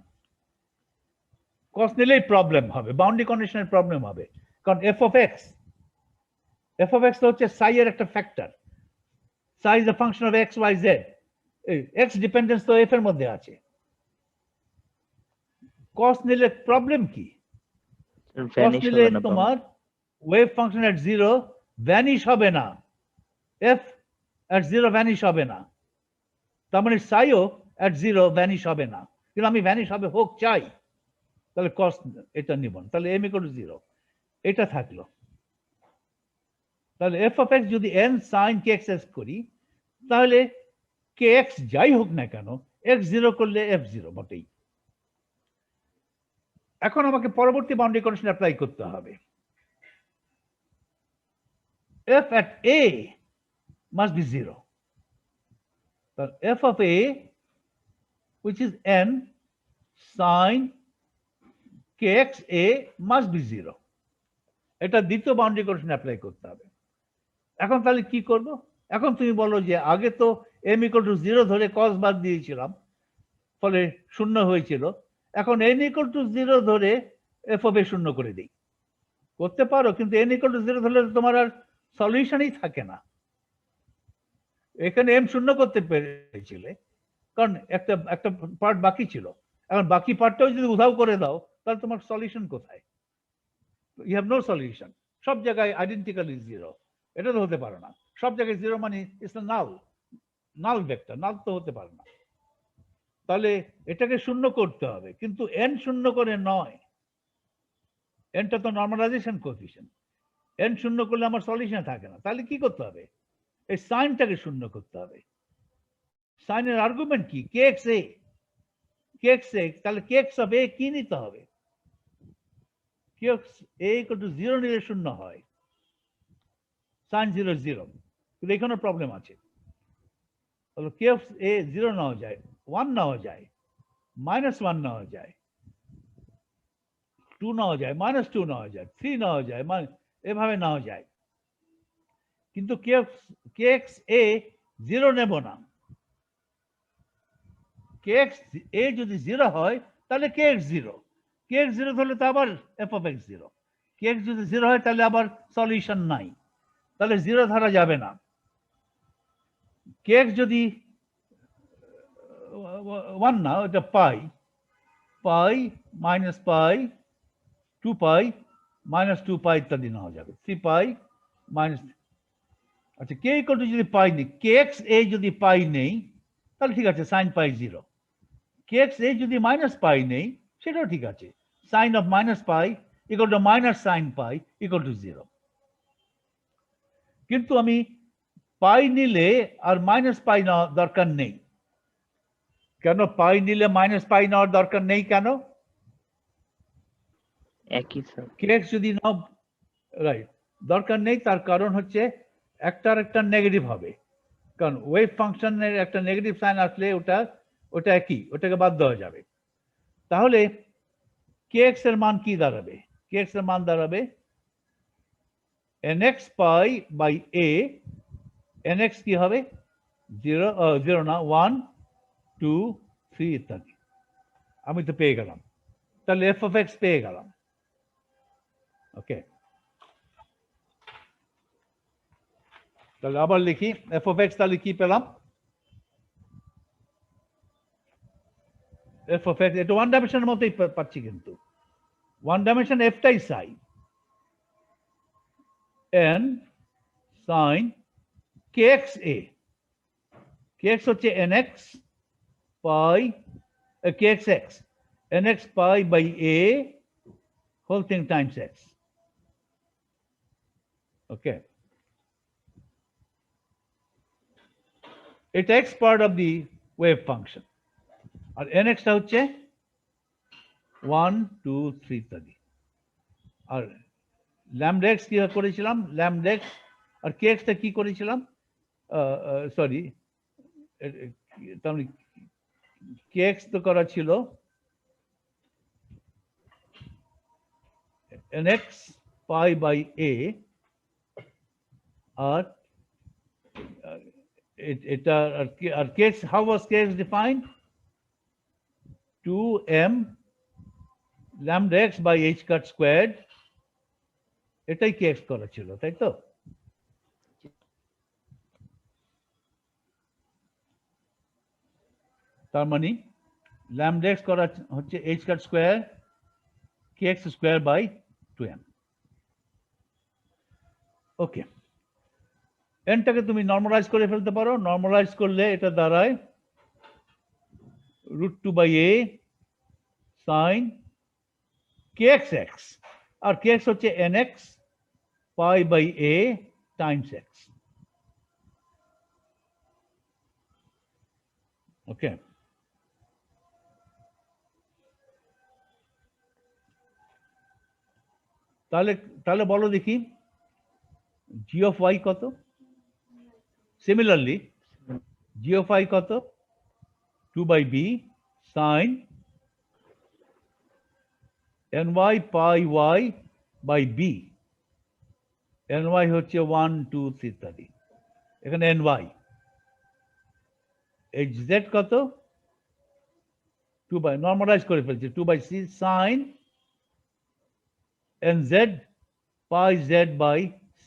কস নিলেই প্রবলেম হবে, বাউন্ডারি কন্ডিশনের প্রবলেম হবে। কারণ এফ অফ এক্স তো হচ্ছে সাই এর একটা factor. Psi is the function of x y z, x dependence তো এফ এর মধ্যে আছে। কস নিলে প্রবলেম কি? কস নিলে তোমার ওয়েভ ফাংশন এট জিরো ভ্যানিশ হবে না, এফ এট জিরো ভ্যানিশ হবে না, তার মানে সাইও এট জিরো ভ্যানিশ হবে না। কিন্তু আমি ভ্যানিশ হবে হোক চাই, তাহলে কস এটা নিব না, তাহলে এম ইকুয়াল টু জিরো, এটা থাকলো। তাহলে এফ অফ এক্স যদি N sine k x x করি, তাহলে কে এক্স যাই হোক না কেন, এক্স জিরো করলে এফ জিরো বটেই। এখন আমাকে পরবর্তী বাউন্ডারি কন্ডিশন অ্যাপ্লাই করতে হবে। f at a must be 0. So f of a, which is n sin kx a, must be 0. এটা দ্বিতীয় বাউন্ডারি কন্ডিশন অ্যাপ্লাই করতে হবে। এখন তাহলে কি করব? এখন তুমি বলো যে আগে তো m equal to 0 ধরে cos বাদ দিয়েছিলাম, ফলে শূন্য হয়েছিল। এখন n equal to 0 ধরে f of a শূন্য করে দিই। করতে পারো, কিন্তু n equal to 0 ধরলে তোমার আর সলিউশনই থাকে না। এখানে m শূন্য করতে পেরেছিলে, কারণ একটা পার্ট বাকি ছিল। এখন বাকি পার্টটাও যদি উধাও করে দাও, তাহলে তোমার সলিউশন কোথায়? You have no solution. সব জায়গায় আইডেন্টিক্যালি জিরো, এটা তো হতে পারে না। সব জায়গায় জিরো মানে ইটস আ নাল ভেক্টর, নাল তো হতে পারে না। তাহলে এটাকে শূন্য করতে হবে, কিন্তু n শূন্য করে নয়, nটা তো নর্মালাইজেশন কোএফিশিয়েন্ট। n শূন্য করলে আমার সলিউশন থাকে না। তাহলে কি করতে হবে? এই সাইনটাকে শূন্য করতে হবে। সাইনের আর্গুমেন্ট কি? kx a, তাহলে kx অফ a কি নিতে হবে? kx a equal to 0 নিলে শূন্য হয়, সাইন 0 0, কিন্তু এখানে প্রবলেম আছে। কে অফ এ 0 নেওয়া যায়, 1 নেওয়া যায়, -1 নেওয়া যায়, 2 নেওয়া যায়, -2 নেওয়া যায়, 3 নেওয়া যায়, এভাবে নেওয়া যায়। কিন্তু কে এক্স এ 0 নেব না। কে এক্স এ যদি 0 হয় তাহলে কে এক্স 0, কে এক্স 0 হলে তো আবার F of x 0। K x যদি 0 হয় তাহলে আবার সলিউশন নাই, তাহলে 0 ধরা যাবে না। কে এক্স যদি 1 না, ওটা পাই, পাই মাইনাস পাই 2 পাই -2 পাই ইত্যাদি নেওয়া যাবে, 3 পাই মাইনাস। আচ্ছা, কে ইকুয়াল টু যদি পাই নেই, কে এক্স এ যদি পাই নেই তাহলে ঠিক আছে, সাইন পাই 0। কে এক্স এ যদি মাইনাস পাই নেই সেটাও ঠিক আছে, sine of minus pi equal to minus sine pi equal to 0। কিন্তু আমি পাই নিলে আর মাইনাস পাই নেওয়ার দরকার নেই। কেন পাই নিলে মাইনাস পাই নেওয়ার দরকার নেই কেন? একই স্যার। কে এক্স যদি নাও, রাইট, দরকার নেই। তার কারণ হচ্ছে একটার একটা নেগেটিভ হবে, কারণ ওয়েভ ফাংশনের একটা নেগেটিভ সাইন আসলে ওটা একই, ওটাকে বাদ দেওয়া যাবে। তাহলে কে এক্স এর মান কি দাঁড়াবে? কে এক্স এর মান দাঁড়াবে nx pi by a। nx কি হবে? 0 না, 1 2 3 ইত্যাদি। আমি তো পেয়ে গেলাম, তাহলে এফ অফ এক্স পেয়ে গেলাম। ওকে, তাহলে আবার লিখি এফ অফ এক্স, তাহলে কি পেলাম? এফ অফ এক্স, এটা ওয়ান ডাইমেনশনের মতোই পাচ্ছি, কিন্তু ওয়ান ডাইমেনশন এফটাই psi n sine k x এ। কে এক্স হচ্ছে n x pi, k x x n x pi by a whole thing times x. Okay, এটা x part of the wave function, আর n এক্সটা হচ্ছে 1 2 3 ইত্যাদি। আর lambda x কি করেছিলাম? Lambda x আর কে এক্সটা কি করেছিলাম? সরি, তাহলে কে এক্স তো করা ছিল n x pi by a, আর এটা আর k x, how was k x defined? 2m lambda x by h cut squared, এটাই কে এক্স করা ছিল, তাই তো? তার মানে lambda x করা হচ্ছে h cut square kx square by 2m। ওকে, এনটাকে তুমি নর্মালাইজ করে ফেলতে পারো। নর্মালাইজ করলে এটা দাঁড়ায় √2 by a sin kx, R kx হচ্ছে nx pi by a times x। ওকে, তাহলে বলো দেখি জি অফ ওয়াই কত? সিমিলারলি জি অফ ওয়াই কত? 2 by b sin ny pi y by b। ny হচ্ছে 1 2 3 ইত্যাদি, এখানে ny। hz কত? 2 by, নর্মালাইজ করে ফেলছি, 2 by c sin nz pi z by c।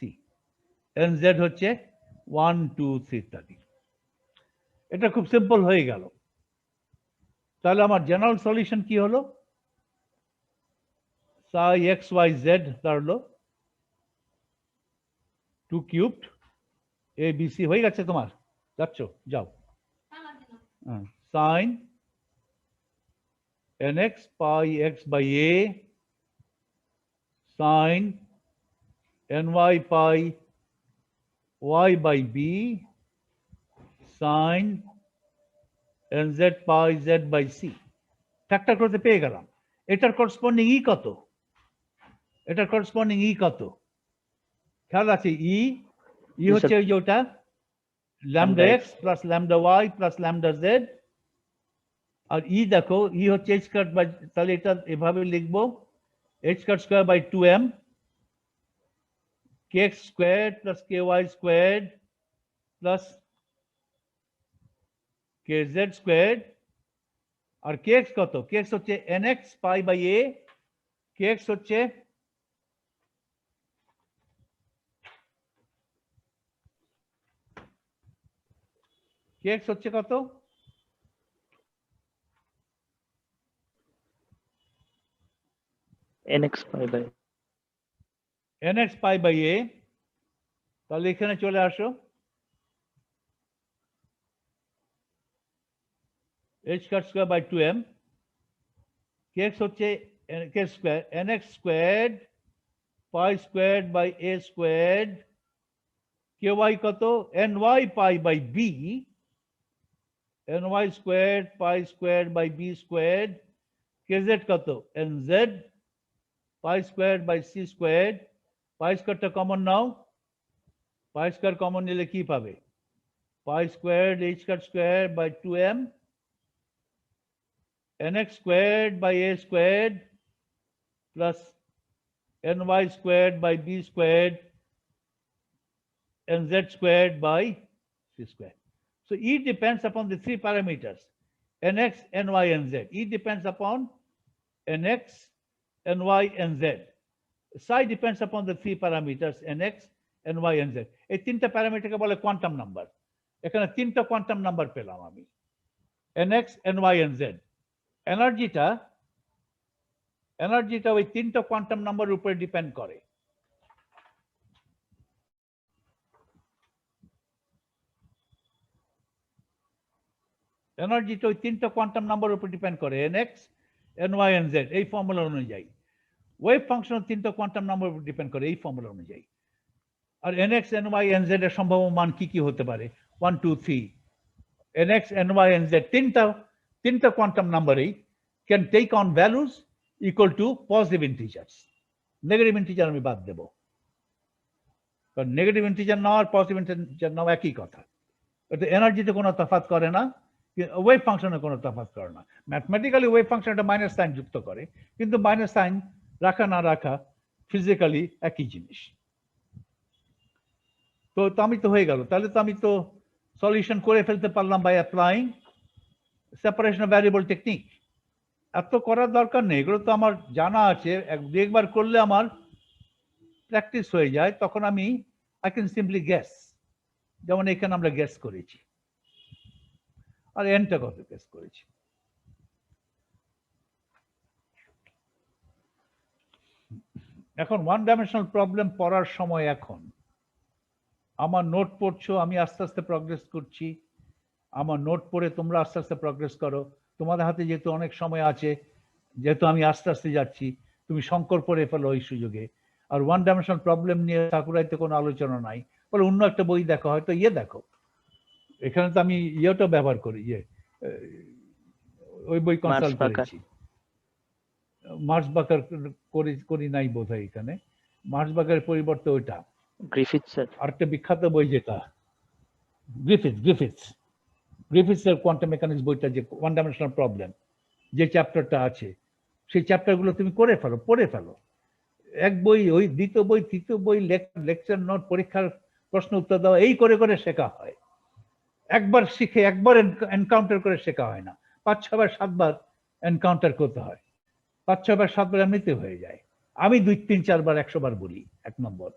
nz হচ্ছে 1 2 3 ইত্যাদি। এটা খুব সিম্পল হয়ে গেল। তাহলে আমার জেনারেল সলিউশন কি হলো? psi x y z দাঁড়ালো 2 কিউবড a b c। হয়ে গেছে তোমার? যাচ্ছ, যাও। sin nx pi x by a sin ny pi y by b sin nz pi z by c। Factor করতে পেয়ে গেলাম। এটার করসপন্ডিং ই কত? এটার করসপন্ডিং ই কত? খেয়াল আছে, ই ই Yes, হচ্ছে sir. ওই যে ওটা lambda x plus lambda y plus lambda z, আর ই দেখো ই হচ্ছে h স্কয়ার বাই, তাহলে এটা এভাবে লিখবো h square by 2m kx squared plus ky squared plus kz squared, আর kx কত? kx হচ্ছে nx pi by a, kx হচ্ছে কত? nx pi by nx pi by a, তাহলে এখানে চলে আসো h square by 2m, kx হচ্ছে k square nx squared pi squared by a squared, ky কত? ny pi by b, ny squared pi squared by b squared, kz কত? nz pi squared by c squared, pi স্কয়ারটা common নাও, pi square common নিলে কি পাবে? Pi squared h square by 2m nx squared by a squared plus ny squared by b squared and z squared by c squared. So E depends upon the three parameters nx, ny, and z. E depends upon nx, ny, and z. Psi depends upon the three parameters nx, ny, and z. এই তিনটা প্যারামিটারকে বলে quantum number. এখানে তিনটা quantum number পেলাম আমি, nx, ny, and z। এনার্জিটা ওই তিনটা কোয়ান্টাম নাম্বারের উপরে ডিপেন্ড করে। এনার্জিটা ওই তিনটা কোয়ান্টাম নাম্বারের উপর ডিপেন্ড করে, nx, ny, and z, এই ফর্মুলা অনুযায়ী। ওয়েভ ফাংশন তিনটা কোয়ান্টাম নাম্বারের উপর ডিপেন্ড করে এই ফর্মুলা অনুযায়ী। আর nx, ny, and z এর সম্ভাব্য মান কি কি হতে পারে? 1 2 3, nx, ny, and z তিনটা কোয়ান্টাম নাম্বারেই can take on values equal to positive integers. Negative integer আমি বাদ দেব, কারণ নেগেটিভ ইন্টিজার নাও আর পজিটিভ ইন্টিজার নাও একই কথা। এটা এনার্জিতে কোনো তফাৎ করে না, ওয়েভ ফাংশনে কোনো তফাৎ করে না। ম্যাথমেটিক্যালি ওয়েভ ফাংশন একটা মাইনাস সাইন যুক্ত করে, কিন্তু মাইনাস সাইন রাখা না রাখা ফিজিক্যালি একই জিনিস। তো আমি তো হয়ে গেল, তাহলে তো আমি তো সলিউশন করে ফেলতে পারলাম by applying separation of variable technique. এত করার দরকার নেই, এগুলো তো আমার জানা আছে, একবার করলে আমার প্র্যাকটিস হয়ে যায়, তখন আমি আই ক্যান সিম্পলি গেস। যেমন এখানে আমরা গেস করেছি, আর এনটা কত গেস করেছি। এখন ওয়ান ডাইমেনশনাল প্রবলেম পড়ার সময়, এখন আমার নোট পড়ছো, আমি আস্তে আস্তে প্রগ্রেস করছি, আমার নোট পড়ে তোমরা আস্তে আস্তে প্রগ্রেস করো। তোমাদের হাতে যেহেতু অনেক সময় আছে, যেহেতু আমি আস্তে আস্তে যাচ্ছি, তুমি শঙ্কর পড়ে ফেলো ওই সুযোগে। আর ওয়ান ডাইমেনশনাল প্রবলেম নিয়ে ঠাকুরাইতে কোনো আলোচনা নাই, বলে অন্য একটা বই দেখো, হয়তো দেখো। এখানে তো আমি ইয়েটা ব্যবহার করি, ওই বই কনসাল্ট করেছি। মার্সবাকার করি নাই বোধহয় এখানে, মার্সবাকারের পরিবর্তে ওইটা আরেকটা বিখ্যাত বই, যেটা গ্রিফিথসের কোয়ান্টাম মেকানিক্স বইটা, যে ওয়ান ডাইমেনশনাল প্রবলেম যে চ্যাপ্টারটা আছে, সেই চ্যাপ্টারগুলো তুমি পড়ে ফেলো। এক বই, ওই দ্বিতীয় বই, তৃতীয় বই, লেকচার নোট, পরীক্ষার প্রশ্ন উত্তর দেওয়া, এই করে করে শেখা হয়। একবার শিখে একবার এনকাউন্টার করে শেখা হয় না, 5-6 বার 7 বার এনকাউন্টার করতে হয়। 5-6 বার 7 বার এমনিতে হয়ে যায়। আমি 2-3-4 বার 100 বার বলি। 1 নম্বর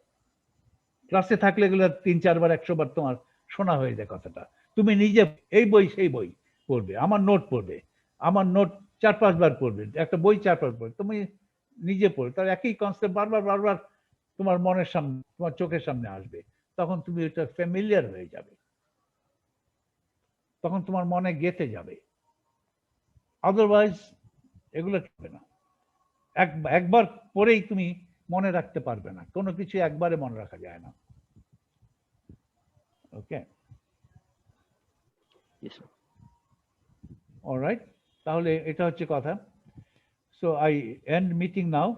ক্লাসে থাকলে এগুলো 3-4 বার 100 বার তোমার শোনা হয়ে যায় কথাটা। তুমি নিজে এই বই সেই বই পড়বে, আমার নোট পড়বে, আমার নোট 4-5 বার পড়বে, একটা বই 4-5 বার পড়বে, তুমি নিজে পড়বে, তার একই কনসেপ্ট বারবার তোমার মনের সামনে, তোমার চোখের সামনে আসবে, তখন তুমি এটা ফ্যামিলিয়ার হয়ে যাবে, তখন তোমার মনে গেঁথে যাবে। আদারওয়াইজ এগুলো হবে না। একবার পড়েই তুমি মনে রাখতে পারবে না, কোনো কিছু একবারে মনে রাখা যায় না। ওকে, অলরাইট, তাহলে এটা হচ্ছে কথা। So I end meeting now.